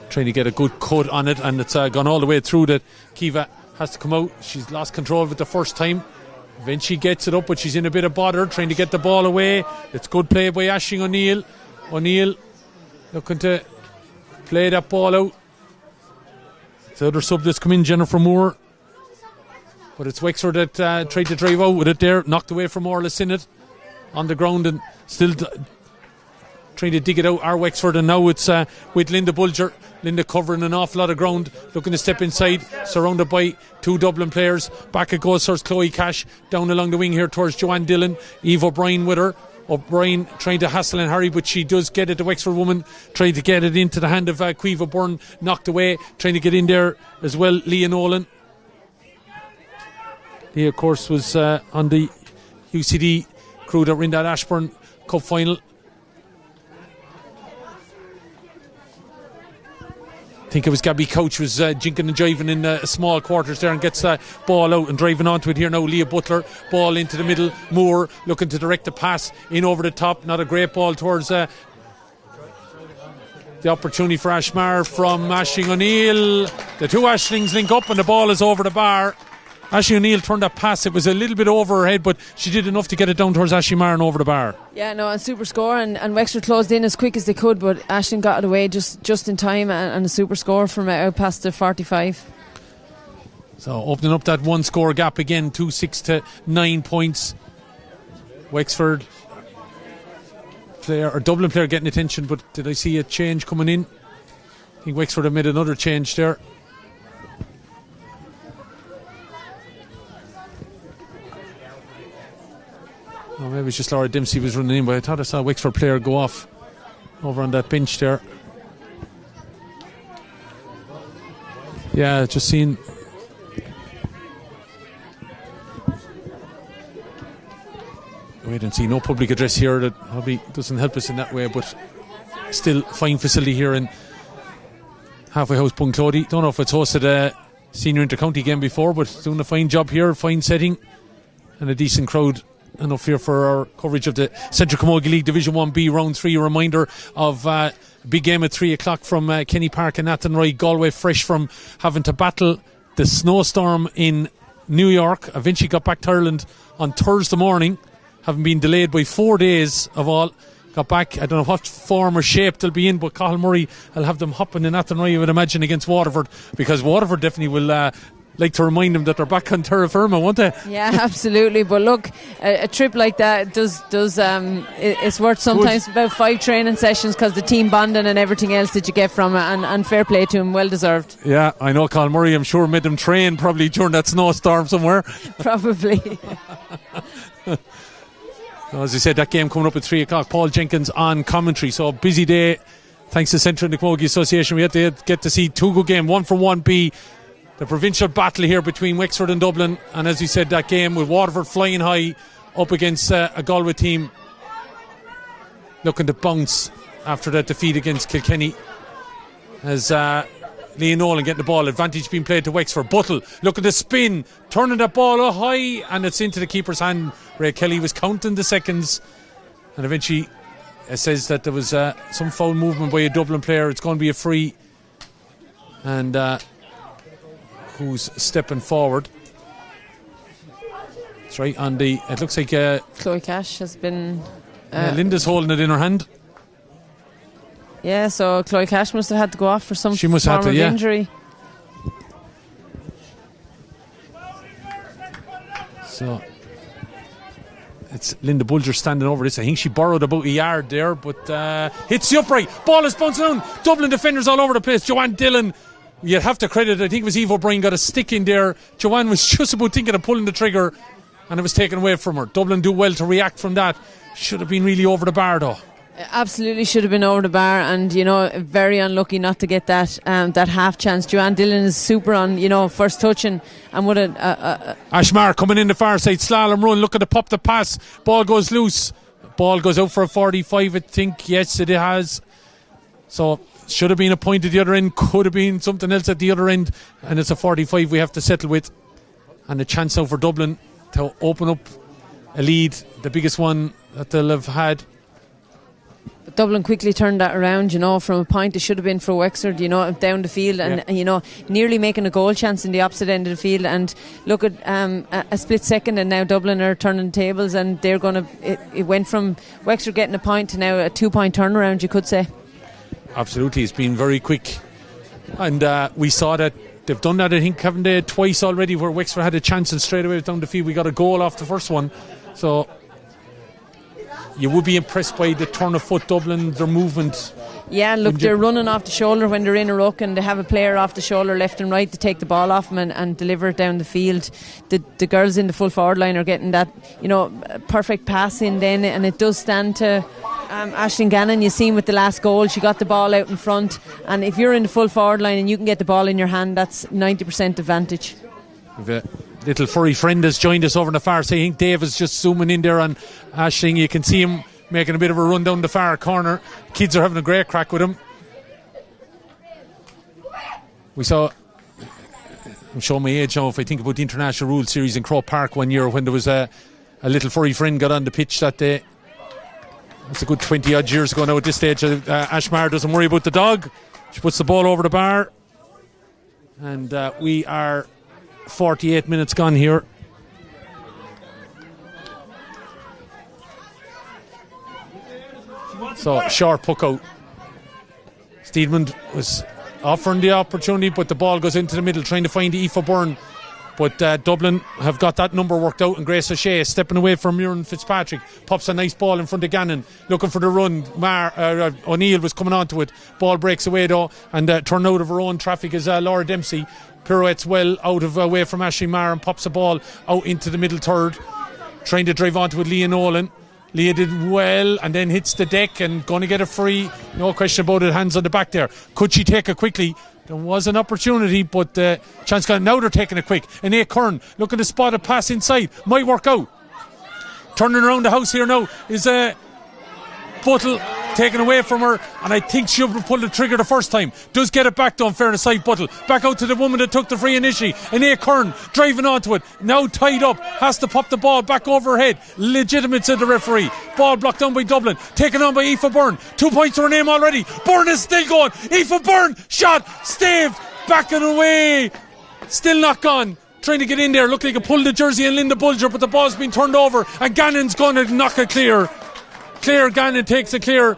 trying to get a good cut on it, and it's gone all the way through that. Kiva has to come out. She's lost control of it the first time. Eventually gets it up, but she's in a bit of bother trying to get the ball away. It's good play by Aisling O'Neill. O'Neill looking to play that ball out. The other sub that's come in, Jennifer Moore, but it's Wexford that tried to drive out with it there, knocked away from Orla Sinnott on the ground, and still trying to dig it out, are Wexford, and now it's with Linda Bulger. Linda covering an awful lot of ground, looking to step inside, surrounded by two Dublin players. Back it goes towards Chloe Cash, down along the wing here towards Joanne Dillon. Eve O'Brien with her. O'Brien trying to hassle and hurry, but she does get it. The Wexford woman trying to get it into the hand of Cueva Byrne, knocked away, trying to get in there as well. Leah Nolan. Leah, of course, was on the UCD crew that were in that Ashbourne Cup final. I think it was Gabby Couch was jinking and jiving in the small quarters there, and gets that ball out and driving onto it here now. Leah Butler, ball into the middle. Moore looking to direct the pass in over the top. Not a great ball towards the opportunity for Ashmar from Aisling O'Neill. The two Aislings link up and the ball is over the bar. Aisling O'Neill turned that pass. It was a little bit over her head, but she did enough to get it down towards Ashmar and over the bar. Yeah, no, and super score, and Wexford closed in as quick as they could, but Aisling got it away just in time, and a super score from out past the 45. So opening up that one score gap again, 2-6 to 9 points. Wexford player, or Dublin player, getting attention, but did I see a change coming in? I think Wexford have made another change there. Oh, maybe it's just Laura Dempsey was running in, but I thought I saw a Wexford player go off over on that bench there. Yeah, just seen. Wait and see, no public address here. That probably doesn't help us in that way, but still fine facility here in Halfway House Bunclody. Don't know if it's hosted a senior inter-county game before, but doing a fine job here, fine setting, and a decent crowd enough here for our coverage of the Centra Camogie League Division 1B Round 3. A reminder of a big game at 3 o'clock from Kenny Park and Athenry. Galway fresh from having to battle the snowstorm in New York. Eventually got back to Ireland on Thursday morning, having been delayed by 4 days of all. Got back, I don't know what form or shape they'll be in, but Cathal Murray will have them hopping in Athenry, I would imagine, against Waterford, because Waterford definitely will like to remind them that they're back on terra firma, won't they? Yeah, absolutely. But look, a trip like that does it's worth sometimes about 5 training sessions, because the team bonding and everything else that you get from it, and fair play to him, well deserved. Yeah, I know Cathal Murray, I'm sure, made them train probably during that snowstorm somewhere. Probably. As I said, that game coming up at 3 o'clock. Paul Jenkins on commentary. So a busy day. Thanks to Centra and the Camogie Association. We had to get to see two good games. One from 1B. the provincial battle here between Wexford and Dublin. And as we said, that game with Waterford flying high up against a Galway team looking to bounce after that defeat against Kilkenny. As Liam Nolan getting the ball, advantage being played to Wexford. Buttle looking to spin, turning that ball up high, and it's into the keeper's hand. Ray Kelly was counting the seconds, and eventually it says that there was some foul movement by a Dublin player. It's going to be a free, and who's stepping forward? That's right, on the, it looks like Chloe Cash has been Linda's holding it in her hand. Yeah, so Chloe Cash must have had to go off for some form of injury. So it's Linda Bulger standing over this. I think she borrowed about a yard there, but hits the upright. Ball is bouncing down. Dublin defenders all over the place. Joanne Dillon, you'd have to credit, I think it was Eve O'Brien, got a stick in there. Joanne was just about thinking of pulling the trigger, and it was taken away from her. Dublin do well to react from that. Should have been really over the bar though. Absolutely should have been over the bar, and very unlucky not to get that half chance. Joanne Dillon is super on first touch, and with Ashmar coming in the far side, slalom run, looking to pop the pass, ball goes loose, ball goes out for a 45, I think. Yes, it has. So should have been a point at the other end, could have been something else at the other end, and it's a 45 we have to settle with, and a chance now for Dublin to open up a lead, the biggest one that they'll have had. But Dublin quickly turned that around, from a point it should have been for Wexford, down the field, and nearly making a goal chance in the opposite end of the field. And look at a split second, and now Dublin are turning tables, and they're going to. It went from Wexford getting a point to now a 2-point turnaround, you could say. Absolutely, it's been very quick, and we saw that they've done that. I think, haven't they, twice already, where Wexford had a chance and straight away down the field we got a goal off the first one. So you would be impressed by the turn of foot, Dublin, their movement. Yeah, look, they're running off the shoulder when they're in a ruck, and they have a player off the shoulder left and right to take the ball off them and deliver it down the field. The girls in the full forward line are getting that perfect pass in then, and it does stand to Aisling Gannon. You seen with the last goal, she got the ball out in front, and if you're in the full forward line and you can get the ball in your hand, that's 90% advantage. Little furry friend has joined us over on the far side. I think Dave is just zooming in there on Aisling. You can see him making a bit of a run down the far corner. Kids are having a great crack with him. We saw, I'm showing my age now if I think about the International Rules Series in Croke Park one year when there was a little furry friend got on the pitch that day. That's a good 20 odd years ago now at this stage. Ashmar doesn't worry about the dog. She puts the ball over the bar. And we are 48 minutes gone here. So short puck out. Steedman was offering the opportunity, but the ball goes into the middle trying to find Aoife Byrne. But Dublin have got that number worked out, and Grace O'Shea stepping away from Muireann Fitzpatrick pops a nice ball in front of Gannon, looking for the run. O'Neill was coming onto it. Ball breaks away though, and turned out of her own traffic is Laura Dempsey. Pirouettes well out of away from Aisling Maher and pops the ball out into the middle third, trying to drive onto it. Leah Nolan. Leah did well and then hits the deck and going to get a free, no question about it. Hands on the back there. Could she take it quickly? There was an opportunity, but chance gone. Now they're taking it quick. And A. Kern looking to spot a pass inside, might work out. Turning around the house here now is Buttle, taken away from her, and I think she would pull the trigger the first time. Does get it back though, in fairness, side Buttle. Back out to the woman that took the free initially. And A. Kern driving onto it, now tied up, has to pop the ball back over her head. Legitimate, said the referee. Ball blocked down by Dublin, taken on by Aoife Byrne. 2 points to her name already. Byrne is still going. Aoife Byrne, shot, staved, back and away. Still not gone. Trying to get in there, looked like it pulled the jersey and Linda Bulger, but the ball's been turned over and Gannon's going to knock it clear. Gannon takes it clear.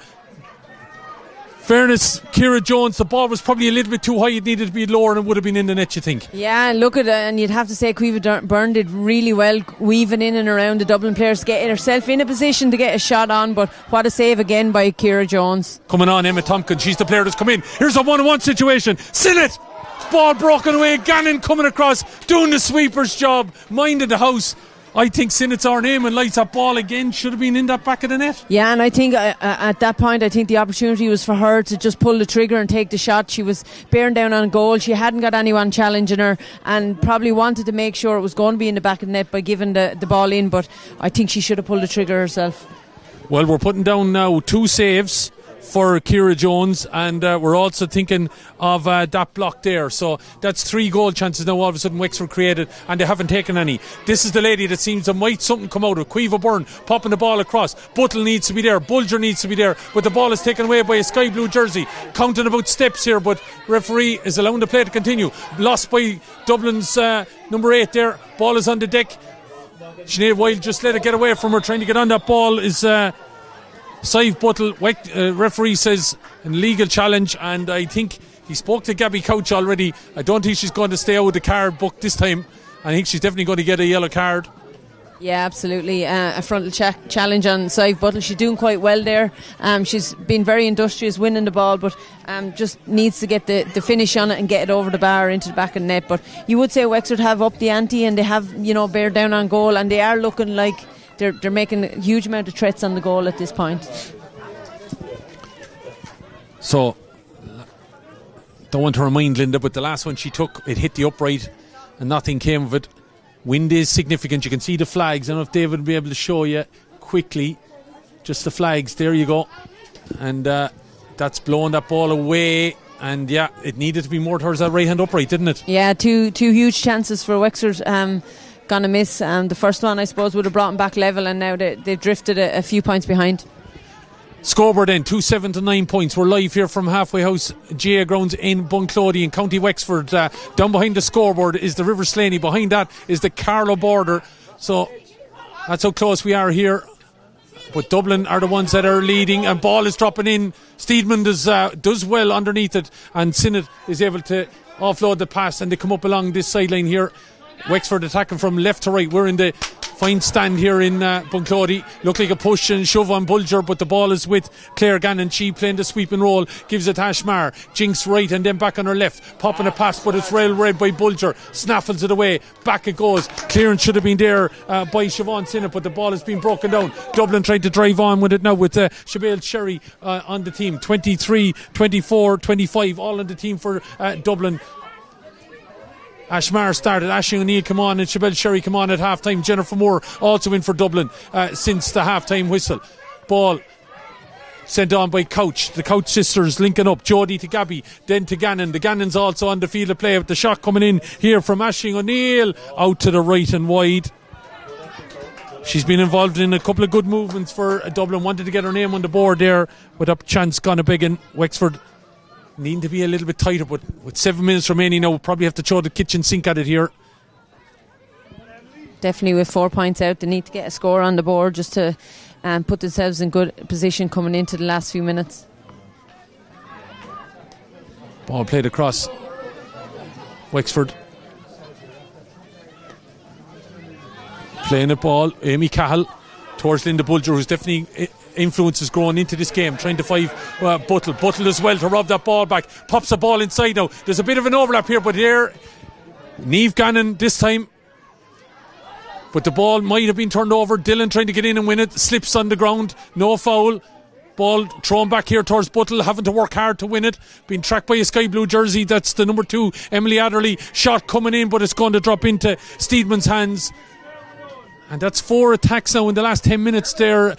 Fairness, Ciara Jones, the ball was probably a little bit too high. It needed to be lower and it would have been in the net, you think? Yeah, look at it, and you'd have to say Caoimhe Byrne did really well weaving in and around the Dublin players to get herself in a position to get a shot on, but what a save again by Ciara Jones. Coming on, Emma Tompkins, she's the player that's come in. Here's a 1-on-1 situation. Sinnott! Ball broken away, Gannon coming across, doing the sweeper's job, minding the house. I think Sinit's our name and lights that ball again. Should have been in that back of the net. Yeah, and I think at that point, I think the opportunity was for her to just pull the trigger and take the shot. She was bearing down on goal. She hadn't got anyone challenging her and probably wanted to make sure it was going to be in the back of the net by giving the ball in, but I think she should have pulled the trigger herself. Well, we're putting down now 2 saves for Ciara Jones, and we're also thinking of that block there. So that's 3 goal chances now all of a sudden Wexford created, and they haven't taken any. This is the lady that seems there might something come out of. Quiva Byrne popping the ball across. Buttle needs to be there. Bulger needs to be there, but the ball is taken away by a sky blue jersey. Counting about steps here, but referee is allowing the play to continue. Lost by Dublin's number 8 there. Ball is on the deck. Sinead Wilde just let it get away from her. Trying to get on that ball is Sive Buttle. Referee says an illegal challenge, and I think he spoke to Gabby Couch already. I don't think she's going to stay out with the card book this time. I think she's definitely going to get a yellow card. Yeah, absolutely. A frontal challenge on Sive Buttle. She's doing quite well there. She's been very industrious winning the ball, but just needs to get the finish on it and get it over the bar into the back of the net. But you would say Wexford have upped the ante, and they have, bear down on goal, and they are looking like they're making a huge amount of threats on the goal at this point. So, don't want to remind Linda, but the last one she took, it hit the upright and nothing came of it. Wind is significant. You can see the flags. I don't know if David will be able to show you quickly. Just the flags. There you go. And that's blowing that ball away. And yeah, it needed to be more towards that right hand upright, didn't it? Yeah, two huge chances for Wexford. Gonna miss. The first one, I suppose, would have brought them back level, and now they've drifted a few points behind. Scoreboard then 2-7 to 9 points. We're live here from Halfway House GA Grounds in Bunclody in County Wexford. Down behind the scoreboard is the River Slaney. Behind that is the Carlow border. So that's how close we are here. But Dublin are the ones that are leading, and ball is dropping in. Steedman does well underneath it, and Sinnott is able to offload the pass, and they come up along this sideline here. Wexford attacking from left to right. We're in the fine stand here in Bunclody. Look like a push and shove on Bulger, but the ball is with Claire Gannon. She playing the sweep and roll, gives it to Ashmar. Jinx right and then back on her left, popping a pass, but it's rail read by Bulger. Snaffles it away, back it goes. Clearance should have been there by Siobhan Sinnott, but the ball has been broken down. Dublin trying to drive on with it now with Shabelle Sherry on the team. 23, 24, 25 all on the team for Dublin. Ashmar started, Aisling O'Neill come on, and Shabelle Sherry come on at half time. Jennifer Moore also in for Dublin since the half time whistle. Ball sent on by Couch. The Couch sisters linking up. Jodie to Gabby, then to Gannon. The Gannon's also on the field of play with the shot coming in here from Aisling O'Neill out to the right and wide. She's been involved in a couple of good movements for Dublin. Wanted to get her name on the board there with a chance gone a begging. Wexford needing to be a little bit tighter, but with 7 minutes remaining now, we'll probably have to throw the kitchen sink at it here. Definitely with 4 points out, they need to get a score on the board just to put themselves in good position coming into the last few minutes. Ball played across Wexford. Playing the ball, Amy Cahill towards Linda Bulger, who's definitely influence is growing into this game, trying to find Buttle as well to rob that ball back. Pops the ball inside now. There's a bit of an overlap here, but here Niamh Gannon this time, but the ball might have been turned over. Dillon trying to get in and win it, slips on the ground, no foul. Ball thrown back here towards Buttle, having to work hard to win it. Being tracked by a sky blue jersey, that's the number 2, Emily Adderley. Shot coming in, but it's going to drop into Steedman's hands. And that's 4 attacks now in the last 10 minutes there,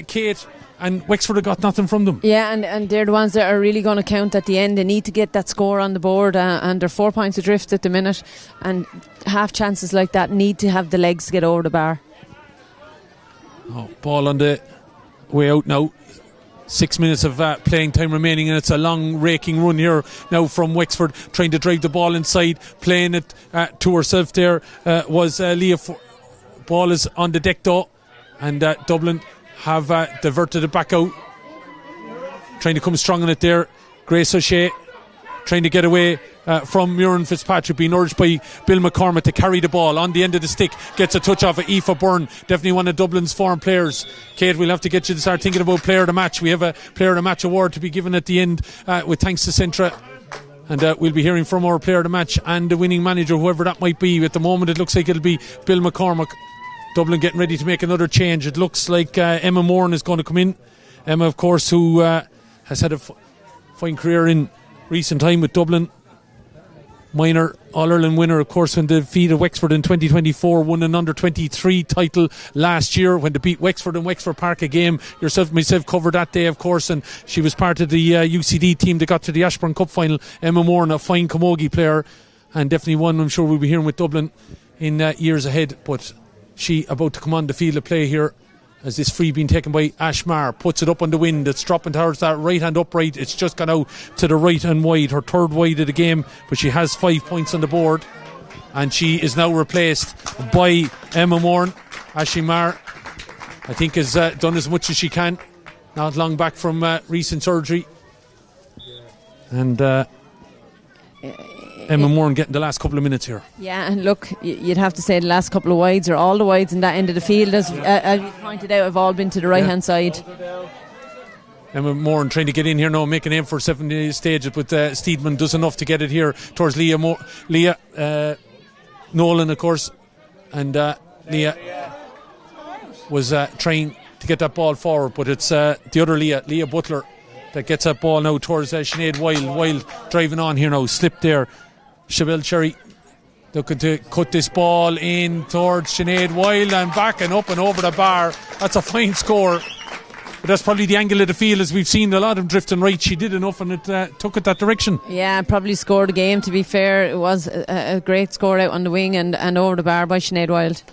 Kate, and Wexford have got nothing from them. Yeah, and they're the ones that are really going to count at the end. They need to get that score on the board, and they're 4 points adrift at the minute, and half chances like that need to have the legs to get over the bar. Ball on the way out now. 6 minutes of playing time remaining, and it's a long raking run here now from Wexford, trying to drive the ball inside, playing it to herself there was Leah. Ball is on the deck though, and Dublin have diverted it back out, trying to come strong on it there. Grace O'Shea trying to get away from Muireann Fitzpatrick, being urged by Bill McCormack to carry the ball on the end of the stick. Gets a touch off of Aoife Byrne, definitely one of Dublin's form players. Kate, we'll have to get you to start thinking about player of the match. We have a player of the match award to be given at the end with thanks to Centra, and we'll be hearing from our player of the match and the winning manager, whoever that might be. At the moment it looks like it'll be Bill McCormack. Dublin getting ready to make another change. It looks like Emma Moran is going to come in. Emma, of course, who has had a fine career in recent time with Dublin. Minor All-Ireland winner, of course, when they defeated Wexford in 2024, won an under-23 title last year when they beat Wexford in Wexford Park, a game yourself and myself covered that day, of course, and she was part of the UCD team that got to the Ashburn Cup final. Emma Moran, a fine camogie player, and definitely one I'm sure we'll be hearing with Dublin in years ahead, but she about to come on the field of play here as this free being taken by Ashmar, puts it up on the wind. It's dropping towards that right hand upright. It's just gone out to the right and wide, her third wide of the game, but she has 5 points on the board, and she is now replaced by Emma Moran. Ashmar, I think, has done as much as she can, not long back from recent surgery, and Emma Moran getting the last couple of minutes here. Yeah, and look, you'd have to say the last couple of wides, or all the wides in that end of the field, as you pointed out, have all been to the right hand side. Emma Moran trying to get in here now, make a name for 7 stages, but Steedman does enough to get it here towards Leah Nolan, of course, and Leah was trying to get that ball forward, but it's the other Leah Butler, that gets that ball now towards Sinead Wilde. Wilde driving on here now, slipped there. Chabelle Cherry looking to cut this ball in towards Sinead Wilde and backing up and over the bar. That's a fine score, but that's probably the angle of the field, as we've seen a lot of them drifting right. She did enough and it took it that direction. Yeah, probably scored a game, to be fair. It was a great score out on the wing and over the bar by Sinead Wilde.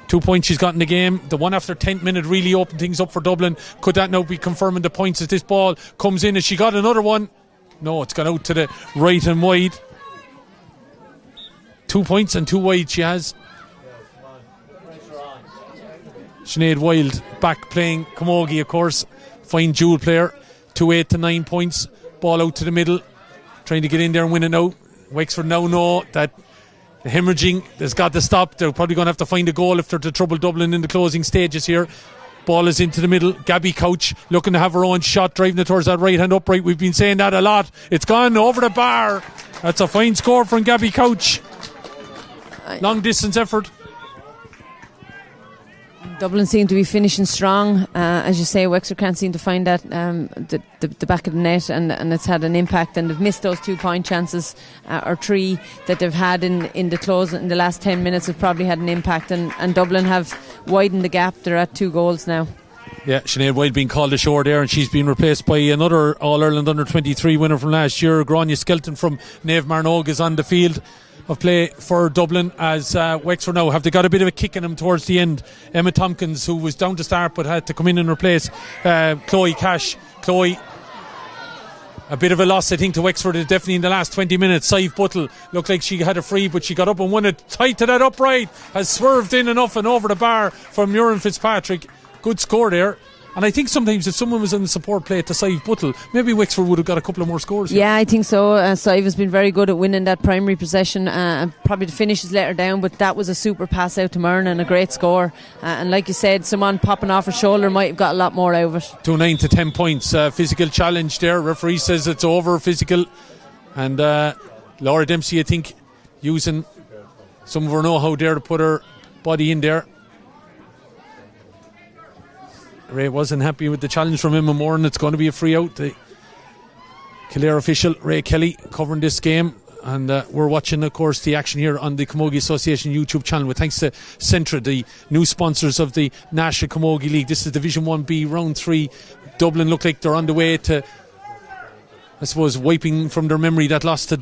2 points she's got in the game. The one after 10th minute really opened things up for Dublin. Could that now be confirming the points as this ball comes in? Has she got another one? No, it's gone out to the right and wide. 2 points and 2 wide she has. Sinead Wilde back playing camogie, of course. Fine dual player. 8 to 9 points. Ball out to the middle. Trying to get in there and win it now. Wexford now know that the hemorrhaging has got to stop. They're probably going to have to find a goal if they're to trouble Dublin in the closing stages here. Ball is into the middle. Gabby Couch looking to have her own shot, driving it towards that right hand upright. We've been saying that a lot. It's gone over the bar. That's a fine score from Gabby Couch. Long distance effort. Dublin seem to be finishing strong. As you say, Wexford can't seem to find that the back of the net, and it's had an impact, and they've missed those 2 point chances or 3 that they've had in the close in the last 10 minutes have probably had an impact, and Dublin have widened the gap. They're at 2 goals now. Yeah, Sinead Wilde being called ashore there, and she's been replaced by another All-Ireland under-23 winner from last year. Grania Skelton from Nave Marnogue is on the field of play for Dublin, as Wexford now have they got a bit of a kick in them towards the end. Emma Tompkins, who was down to start but had to come in and replace Chloe Cash. Chloe, a bit of a loss I think to Wexford, definitely in the last 20 minutes. Sive Buttle looked like she had a free, but she got up and won it tight to that upright, has swerved in enough and over the bar from Muireann Fitzpatrick. Good score there. And I think sometimes if someone was on the support play to Sive Buttle, maybe Wexford would have got a couple of more scores here. Yeah, I think so. Sive has been very good at winning that primary possession, and probably the finish has let her down, but that was a super pass out to Muireann and a great score. And like you said, someone popping off her shoulder might have got a lot more out of it. 9 to 10 points. Physical challenge there. Referee says it's over, physical. And Laura Dempsey, I think, using some of her know-how there to put her body in there. Ray wasn't happy with the challenge from Emma Moran. It's going to be a free out. The Kildare official, Ray Kelly, covering this game. And we're watching, of course, the action here on the Camogie Association YouTube channel, with thanks to Centra, the new sponsors of the National Camogie League. This is Division 1B, Round 3. Dublin look like they're on the way to, I suppose, wiping from their memory that loss to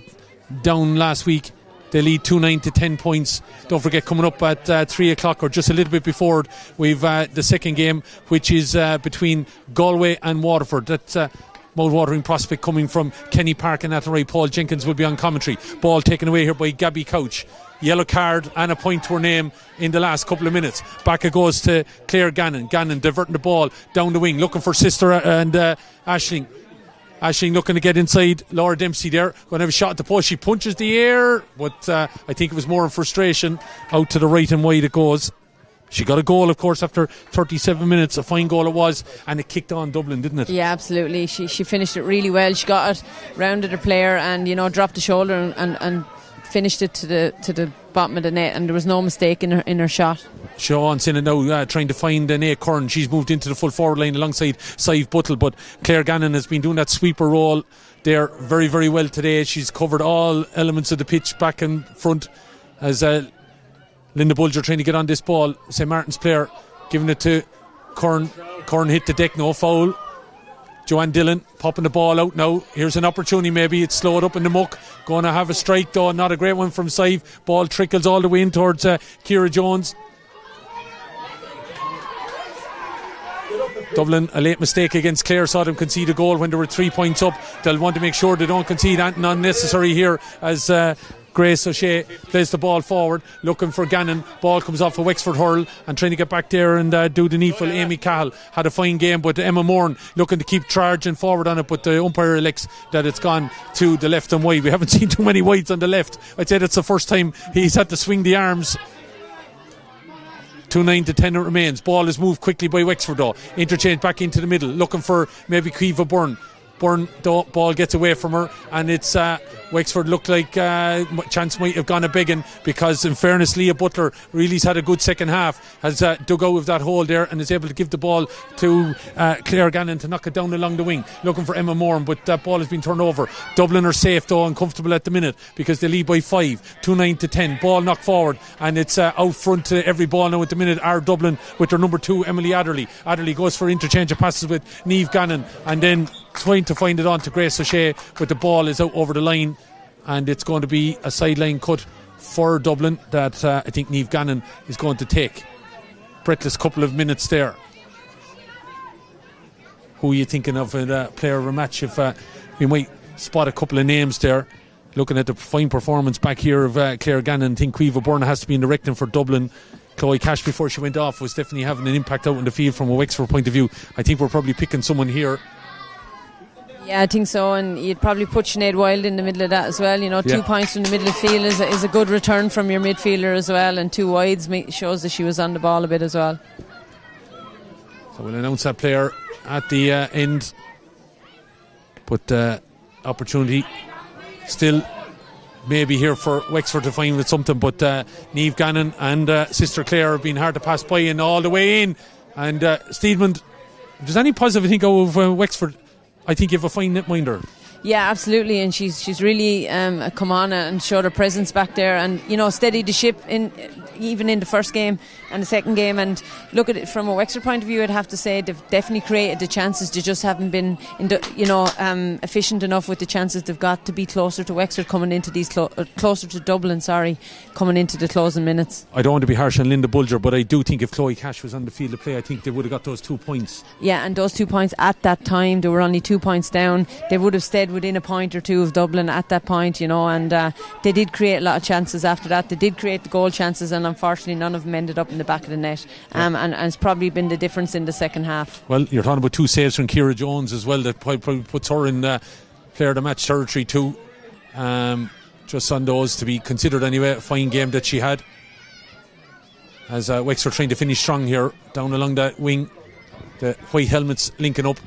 Down last week. They lead 2-9 to 10 points. Don't forget, coming up at 3 o'clock or just a little bit before, we've the second game, which is between Galway and Waterford. That's mouth-watering prospect coming from Kenny Park and Athenry. Paul Jenkins will be on commentary. Ball taken away here by Gabby Couch. Yellow card and a point to her name in the last couple of minutes. Back it goes to Claire Gannon. Gannon diverting the ball down the wing, looking for sister and Aisling. Aisling looking to get inside Laura Dempsey there. Going to have a shot at the post. She punches the air, but I think it was more in frustration. Out to the right and wide it goes. She got a goal, of course, after 37 minutes. A fine goal it was, and it kicked on Dublin, didn't it? Yeah, absolutely. She finished it really well. She got it, rounded her player, and dropped the shoulder and finished it to the bottom of the net, and there was no mistake in her shot. Siobhan Sinnott now trying to find Nate Curran. She's moved into the full forward line alongside Sive Buttle, but Claire Gannon has been doing that sweeper role there very, very well today. She's covered all elements of the pitch back and front as Linda Bulger trying to get on this ball. St. Martin's player giving it to Curran. Curran hit the deck, no foul. Joanne Dillon popping the ball out now. Here's an opportunity, maybe it's slowed up in the muck. Going to have a strike though, not a great one from Sive. Ball trickles all the way in towards Ciara Jones. Dublin, a late mistake against Clare, saw them concede a goal when they were 3 points up. They'll want to make sure they don't concede anything unnecessary here as Grace O'Shea plays the ball forward, looking for Gannon. Ball comes off a Wexford hurl and trying to get back there and do the needful. Amy Cahill had a fine game, but Emma Moran looking to keep charging forward on it, but the umpire elects that it's gone to the left and wide. We haven't seen too many wides on the left. I'd say that's the first time he's had to swing the arms. 2-9 to 10 it remains. Ball is moved quickly by Wexford though. Interchange back into the middle, looking for maybe Caoimhe Byrne. Byrne, the ball gets away from her, and it's Wexford looked like chance might have gone a begging, because in fairness Leah Butler really's had a good second half, has dug out of that hole there and is able to give the ball to Claire Gannon to knock it down along the wing, looking for Emma Moran, but that ball has been turned over. Dublin are safe though and comfortable at the minute because they lead by 5, 2-9 to 10. Ball knocked forward and it's out front to every ball now at the minute are Dublin with their number 2 Emily Adderley. Adderley goes for interchange of passes with Niamh Gannon and then trying to find it on to Grace O'Shea, but the ball is out over the line and it's going to be a sideline cut for Dublin that I think Niamh Gannon is going to take. Breathless couple of minutes there. Who are you thinking of in a player of a match? If we might spot a couple of names there, looking at the fine performance back here of Claire Gannon, I think Caoimhe Byrne has to be in the reckoning for Dublin. Chloe Cash before she went off was definitely having an impact out in the field from a Wexford point of view. I think we're probably picking someone here. Yeah, I think so, and you'd probably put Sinead Wilde in the middle of that as well. 2 points from the middle of the field is a good return from your midfielder as well, and 2 wides shows that she was on the ball a bit as well. So we'll announce that player at the end, but opportunity still maybe here for Wexford to find with something, but Niamh Gannon and Sister Claire have been hard to pass by and all the way in, and Steedman, if there's any positive I think of Wexford, I think you have a fine netminder. Yeah, absolutely, and she's really come on and showed her presence back there, and steadied the ship even in the first game and the second game. And look at it from a Wexford point of view, I'd have to say they've definitely created the chances. They just haven't been efficient enough with the chances they've got to be closer to Wexford coming into these closer to Dublin. Coming into the closing minutes. I don't want to be harsh on Linda Bulger, but I do think if Chloe Cash was on the field of play, I think they would have got those 2 points. Yeah, and those 2 points at that time, they were only 2 points down. They would have stayed within a point or two of Dublin at that point, and they did create a lot of chances after that. They did create the goal chances, and unfortunately none of them ended up in the back of the net, and it's probably been the difference in the second half. Well, you're talking about 2 saves from Ciara Jones as well, that probably puts her in player of the match territory too, just on those to be considered anyway. A fine game that she had as Wexford trying to finish strong here down along that wing. The white helmets linking up.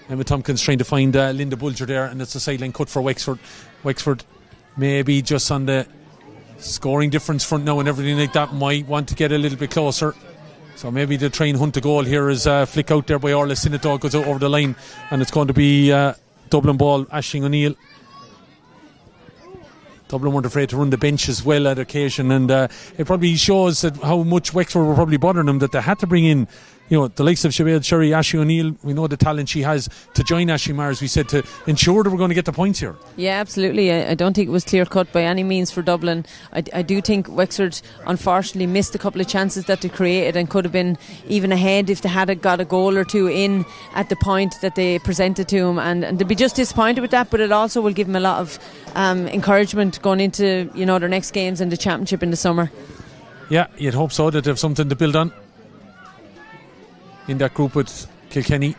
Emma Tompkins trying to find Linda Bulger there, and it's a sideline cut for Wexford. Wexford maybe just on the scoring difference front now and everything like that might want to get a little bit closer, so maybe they'll try and hunt a goal here as flick out there by Orla Sinnott goes out over the line, and it's going to be Dublin ball. Aisling O'Neill. Dublin weren't afraid to run the bench as well at occasion, and it probably shows that how much Wexford were probably bothering them, that they had to bring in the likes of Siobhan Sherry, Aisling O'Neill. We know the talent she has to join Aisling Mars, we said, to ensure that we're going to get the points here. Yeah, absolutely. I don't think it was clear cut by any means for Dublin. I do think Wexford unfortunately missed a couple of chances that they created and could have been even ahead if they had got a goal or two in at the point that they presented to them, and they'd be just disappointed with that, but it also will give them a lot of encouragement going into their next games in the championship in the summer. Yeah, you'd hope so, that they have something to build on in that group with Kilkenny.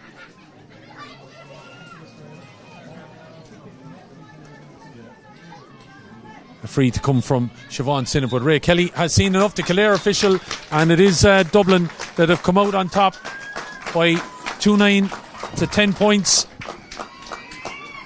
A free to come from Siobhan Sinnott, but Ray Kelly has seen enough, the Kildare official, and it is Dublin that have come out on top by 2-9 to 10 points.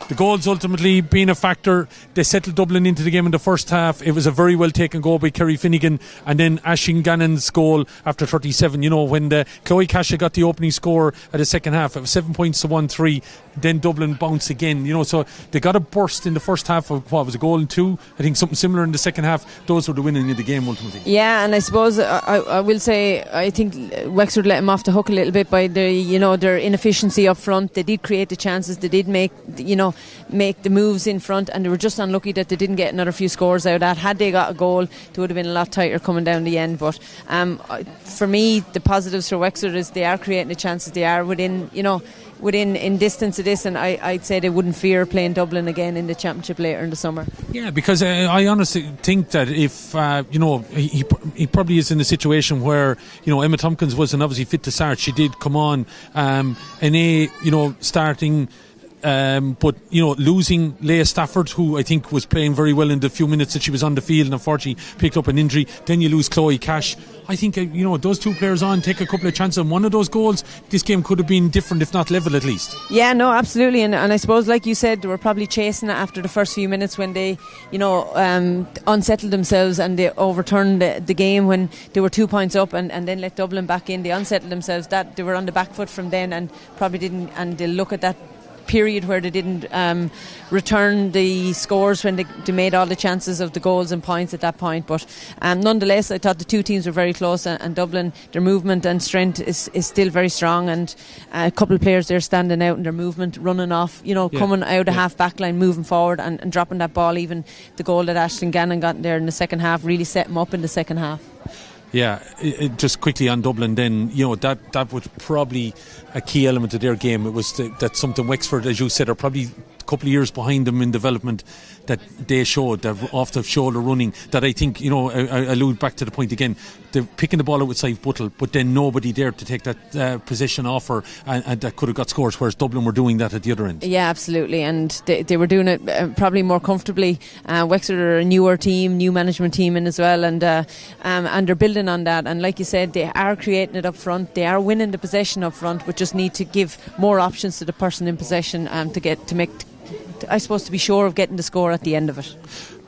The goals ultimately being a factor. they settled Dublin into the game in the first half. It was a very well taken goal by Kerry Finnegan, and then Aisling Gannon's goal after 37. When Chloe Casha got the opening score at the second half, it was 7 points to 1-3. Then Dublin bounced again. So they got a burst in the first half of what was a goal and two. I think something similar in the second half. Those were the winning of the game ultimately. Yeah, and I suppose I will say I think Wexford let them off the hook a little bit by their inefficiency up front. They did create the chances. They did make the moves in front, and they were just unlucky that they didn't get another few scores out of that. Had they got a goal, they would have been a lot tighter coming down the end. But for me, the positives for Wexford is they are creating the chances. They are within in distance of this, and I'd say they wouldn't fear playing Dublin again in the championship later in the summer. Yeah, because I honestly think that if he probably is in a situation where Emma Tompkins wasn't obviously fit to start. She did come on starting. But losing Leah Stafford, who I think was playing very well in the few minutes that she was on the field, and unfortunately picked up an injury. Then you lose Chloe Cash. I think those two players on take a couple of chances, and one of those goals, this game could have been different, if not level at least. Yeah, no, absolutely, and I suppose, like you said, they were probably chasing it after the first few minutes when they unsettled themselves, and they overturned the game when they were 2 points up, and then let Dublin back in. They unsettled themselves. That they were on the back foot from then, and probably didn't. And they look at that period where they didn't return the scores when they made all the chances of the goals and points at that point. But nonetheless, I thought the two teams were very close, and Dublin, their movement and strength is still very strong, and a couple of players there standing out in their movement, running off, coming out of half back line, moving forward and dropping that ball. Even the goal that Aisling Gannon got there in the second half really set them up in the second half. Yeah, just quickly on Dublin then, that was probably a key element of their game. It was that something Wexford, as you said, are probably a couple of years behind them in development, that they showed, that off the shoulder running, that I think, I allude back to the point again, they're picking the ball out with Sive Buttle, but then nobody there to take that possession off her, and that could have got scores, whereas Dublin were doing that at the other end. Yeah, absolutely, and they were doing it probably more comfortably. Wexford are a newer team, new management team in as well, and they're building on that, and like you said, they are creating it up front, they are winning the possession up front, but just need to give more options to the person in possession to be sure of getting the score at the end of it.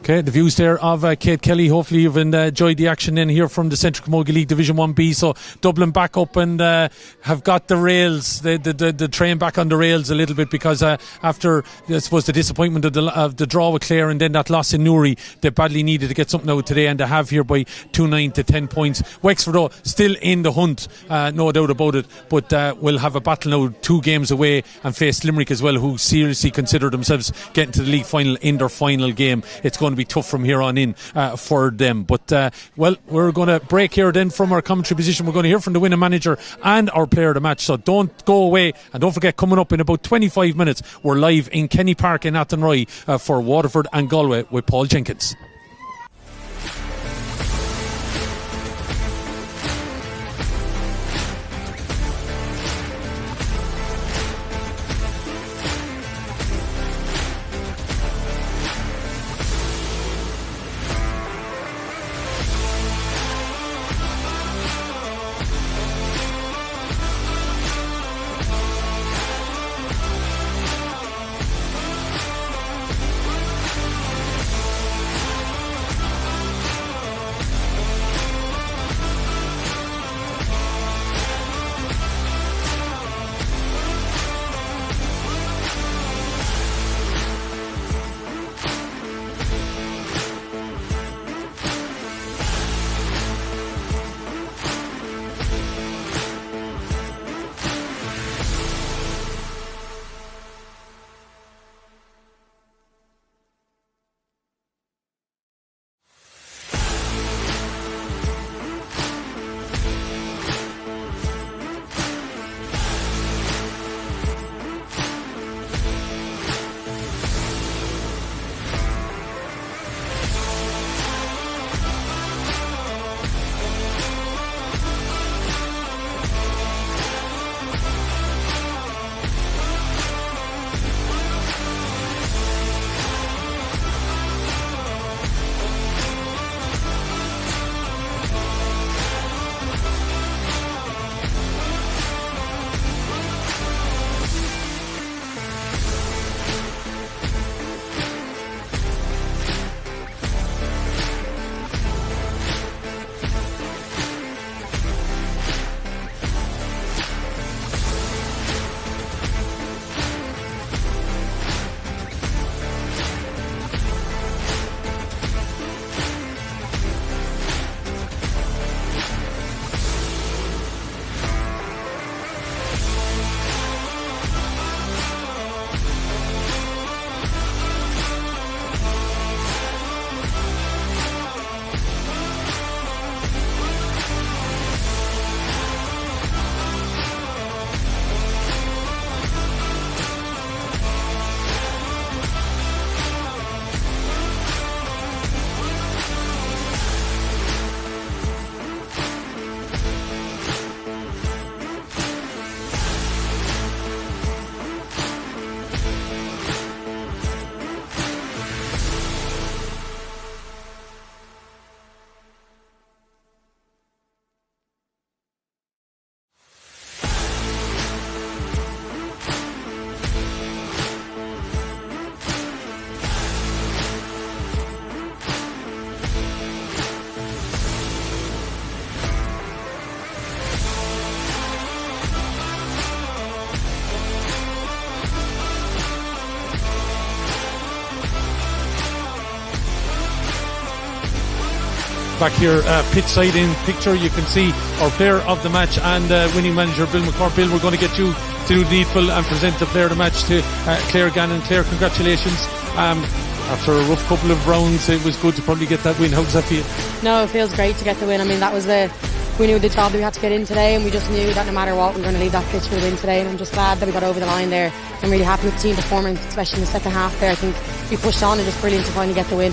Okay, the views there of Kate Kelly. Hopefully you've enjoyed the action in here from the Centra Camogie League Division 1B. So Dublin back up and have got the rails, the train back on the rails a little bit, because after, I suppose, the disappointment of the draw with Clare and then that loss in Newry, they badly needed to get something out today, and they have here by 2-9 to 10 points. Wexford, though, still in the hunt, no doubt about it, but will have a battle now 2 games away and face Limerick as well, who seriously consider themselves getting to the league final in their final game. It's going to be tough from here on in for them, but we're going to break here then from our commentary position. We're going to hear from the winning manager and our player of the match, so don't go away, and don't forget, coming up in about 25 minutes we're live in Kenny Park in Athenry for Waterford and Galway with Paul Jenkins. back here, pitch side in picture. You can see our player of the match and winning manager Bill McCord. Bill, we're going to get you to do the needful and present the player of the match to Claire Gannon. Claire, congratulations. After a rough couple of rounds, it was good to probably get that win. How does that feel? No, it feels great to get the win. I mean, we knew the job that we had to get in today, and we just knew that no matter what, we were going to leave that pitch for the win today, and I'm just glad that we got over the line there. I'm really happy with the team performance, especially in the second half there. I think we pushed on and just brilliant to finally get the win.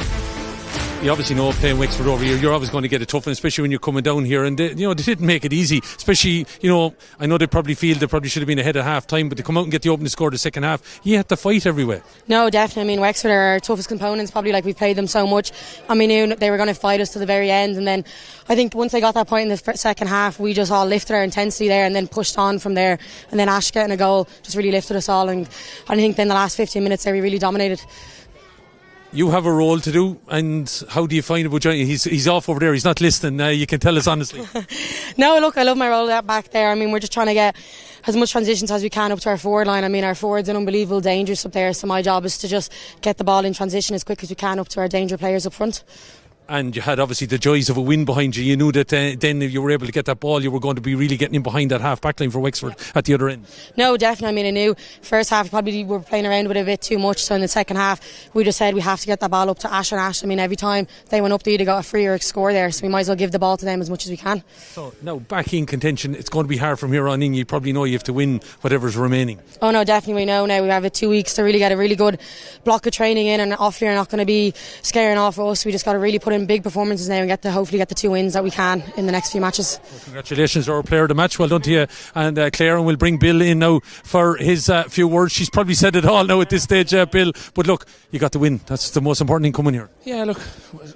You obviously know playing Wexford over here, you're always going to get a tough one, especially when you're coming down here, and they didn't make it easy, especially, I know they probably feel they probably should have been ahead at half time, but to come out and get the opening score the second half, you had to fight everywhere. No, definitely. I mean, Wexford are our toughest components, probably, like we've played them so much, and we knew they were going to fight us to the very end, and then I think once they got that point in the second half, we just all lifted our intensity there and then pushed on from there, and then Ash getting a goal just really lifted us all, and I think then the last 15 minutes there we really dominated. You have a role to do, and how do you find about Johnny? He's off over there, he's not listening, you can tell us honestly. No, look, I love my role back there. I mean, we're just trying to get as much transitions as we can up to our forward line. I mean, our forwards are unbelievable dangerous up there, so my job is to just get the ball in transition as quick as we can up to our danger players up front. And you had obviously the joys of a win behind you. You knew that then if you were able to get that ball, you were going to be really getting in behind that half back line for Wexford at the other end. No, definitely. I mean, I knew first half probably we were playing around with it a bit too much, so in the second half we just said we have to get that ball up to Ash and Ash. I mean, every time they went up, they either got a free or a score there, so we might as well give the ball to them as much as we can. So now back in contention, it's going to be hard from here on in. You probably know you have to win whatever's remaining. Oh no, definitely. We know now we have 2 weeks to really get a really good block of training in, and off here not going to be scaring off us. We just got to really put in big performances now and hopefully get the 2 wins that we can in the next few matches. Well, congratulations to our player of the match. Well done to you and Claire, and we'll bring Bill in now for his few words. She's probably said it all now at this stage, Bill, but look, you got the win. That's the most important thing coming here. Yeah, look,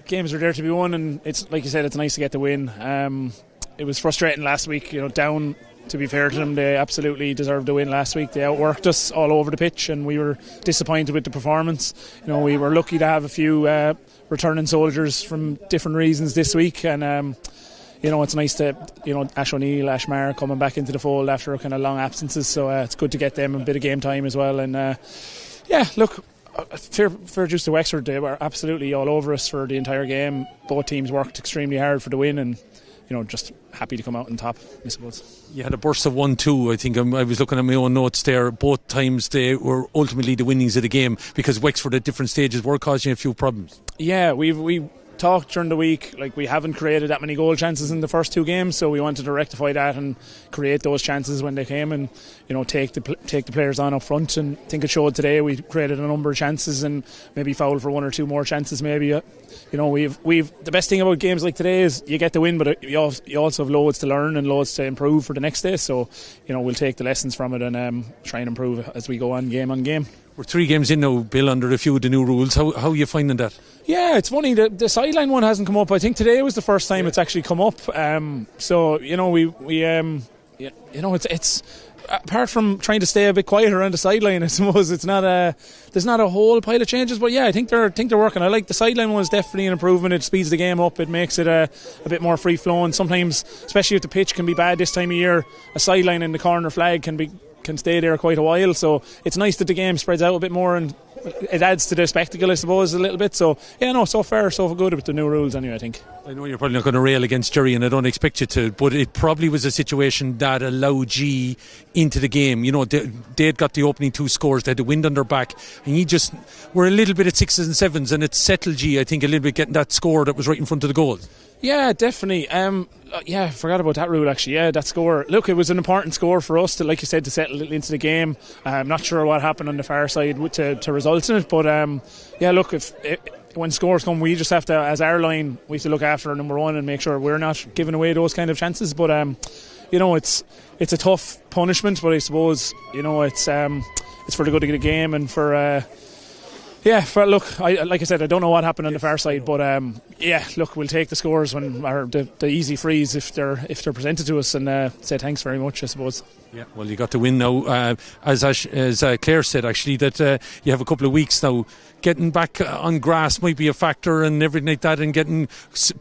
games are there to be won, and it's like you said, it's nice to get the win. It was frustrating last week, down. To be fair to them, they absolutely deserved the win last week. They outworked us all over the pitch, and we were disappointed with the performance. We were lucky to have a few returning soldiers from different reasons this week, and it's nice to Ash O'Neill, Ash Maher coming back into the fold after kind of long absences, so it's good to get them a bit of game time as well. And look, fair dues to Wexford. They were absolutely all over us for the entire game. Both teams worked extremely hard for the win, and just happy to come out on top, I suppose. You had a burst of 1-2. I think I was looking at my own notes there. Both times they were ultimately the winnings of the game, because Wexford at different stages were causing a few problems. Yeah, we talked during the week, like we haven't created that many goal chances in the first 2 games, so we wanted to rectify that and create those chances when they came, and take the players on up front. And I think it showed today. We created a number of chances and maybe fouled for 1 or 2 more chances maybe. We've the best thing about games like today is you get the win, but you also have loads to learn and loads to improve for the next day, so we'll take the lessons from it and try and improve as we go on game. We're 3 games in now, Bill, under a few of the new rules. How are you finding that? Yeah, it's funny, the sideline one hasn't come up. I think today was the first time it's actually come up. It's apart from trying to stay a bit quieter around the sideline, I suppose there's not a whole pile of changes, but yeah, I think they're working. I like the sideline one. Is definitely an improvement. It speeds the game up. It makes it a bit more free flowing. Sometimes, especially if the pitch can be bad this time of year, a sideline in the corner flag can stay there quite a while, so it's nice that the game spreads out a bit more and it adds to the spectacle, I suppose, a little bit. So so far so good with the new rules anyway, I think. I know you're probably not going to rail against Jerry, and I don't expect you to, but it probably was a situation that allowed G into the game. They'd got the opening 2 scores, they had the wind on their back, and you just were a little bit at 6s and 7s, and it settled G, I think, a little bit, getting that score that was right in front of the goal. Yeah, definitely. I forgot about that rule actually. Yeah, that score. Look, it was an important score for us to, like you said, to settle it into the game. I'm not sure what happened on the far side to result in it, but look, when scores come, we just have to, as our line, we have to look after number 1 and make sure we're not giving away those kind of chances. But it's a tough punishment, but I suppose it's for the good of the game and for. Look, like I said, I don't know what happened on the far side, but look, we'll take the scores or the easy frees if they're presented to us, and say thanks very much, I suppose. Yeah, well, you got to win now. As Claire said, actually, that you have a couple of weeks now. Getting back on grass might be a factor and everything like that, and getting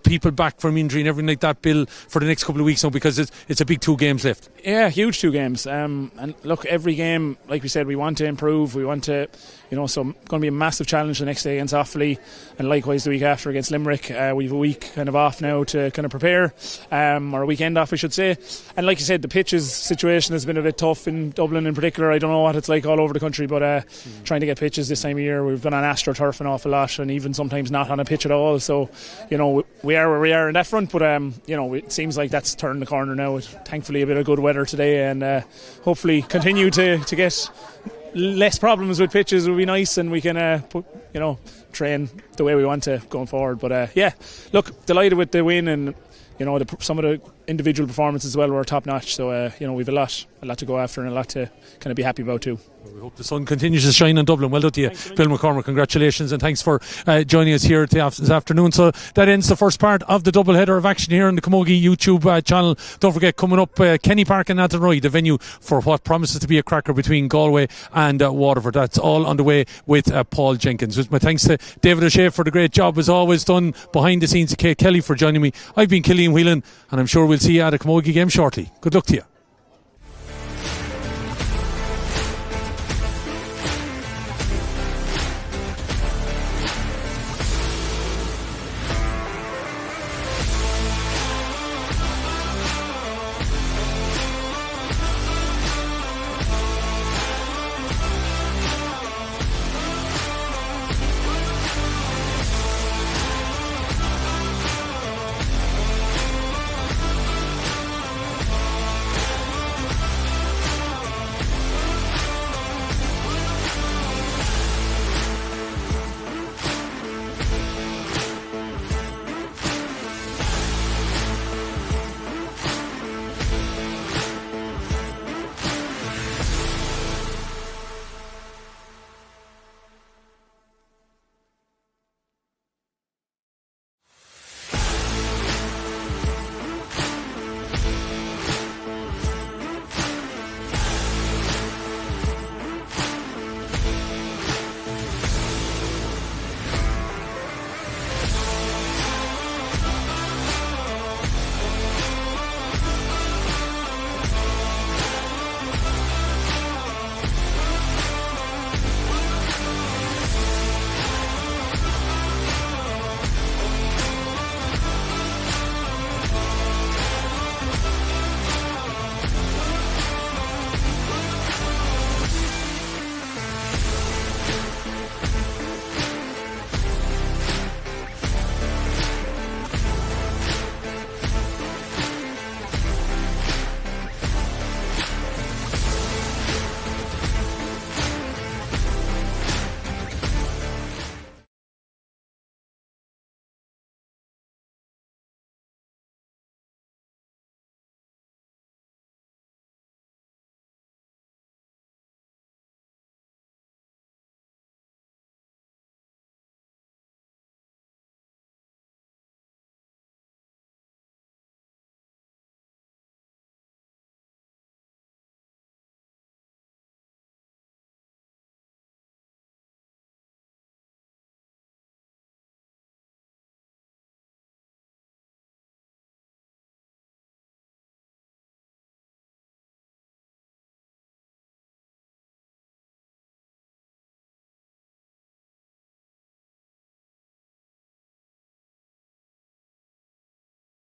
people back from injury and everything like that, Bill, for the next couple of weeks now, because it's a big 2 games left. Yeah, huge 2 games. And look, every game, like we said, we want to improve. We want to, so going to be a massive challenge the next day against Offaly, and likewise the week after against Limerick. We have a week kind of off now to kind of prepare, or a weekend off, I should say. And like you said, the pitches situation has been a bit tough in Dublin in particular. I don't know what it's like all over the country, but trying to get pitches this time of year, we've been on AstroTurf an awful lot, and even sometimes not on a pitch at all. So, we are where we are in that front, but it seems like that's turned the corner now. Thankfully, a bit of good weather today, and hopefully continue to get less problems with pitches will be nice, and we can train the way we want to going forward. But look, delighted with the win, and some of the individual performances as well were top notch. So we've a lot to go after and a lot to kind of be happy about too. We hope the sun continues to shine on Dublin. Well done to you, Bill McCormick. Congratulations, and thanks for joining us here this afternoon. So that ends the first part of the double header of action here on the Camogie YouTube channel. Don't forget, coming up, Kenny Park and Athenry, the venue for what promises to be a cracker between Galway and Waterford. That's all on the way with Paul Jenkins. With my thanks to David O'Shea for the great job as always done behind the scenes, to Kate Kelly for joining me. I've been Killian Whelan, and I'm sure we'll see you at a Camogie game shortly. Good luck to you.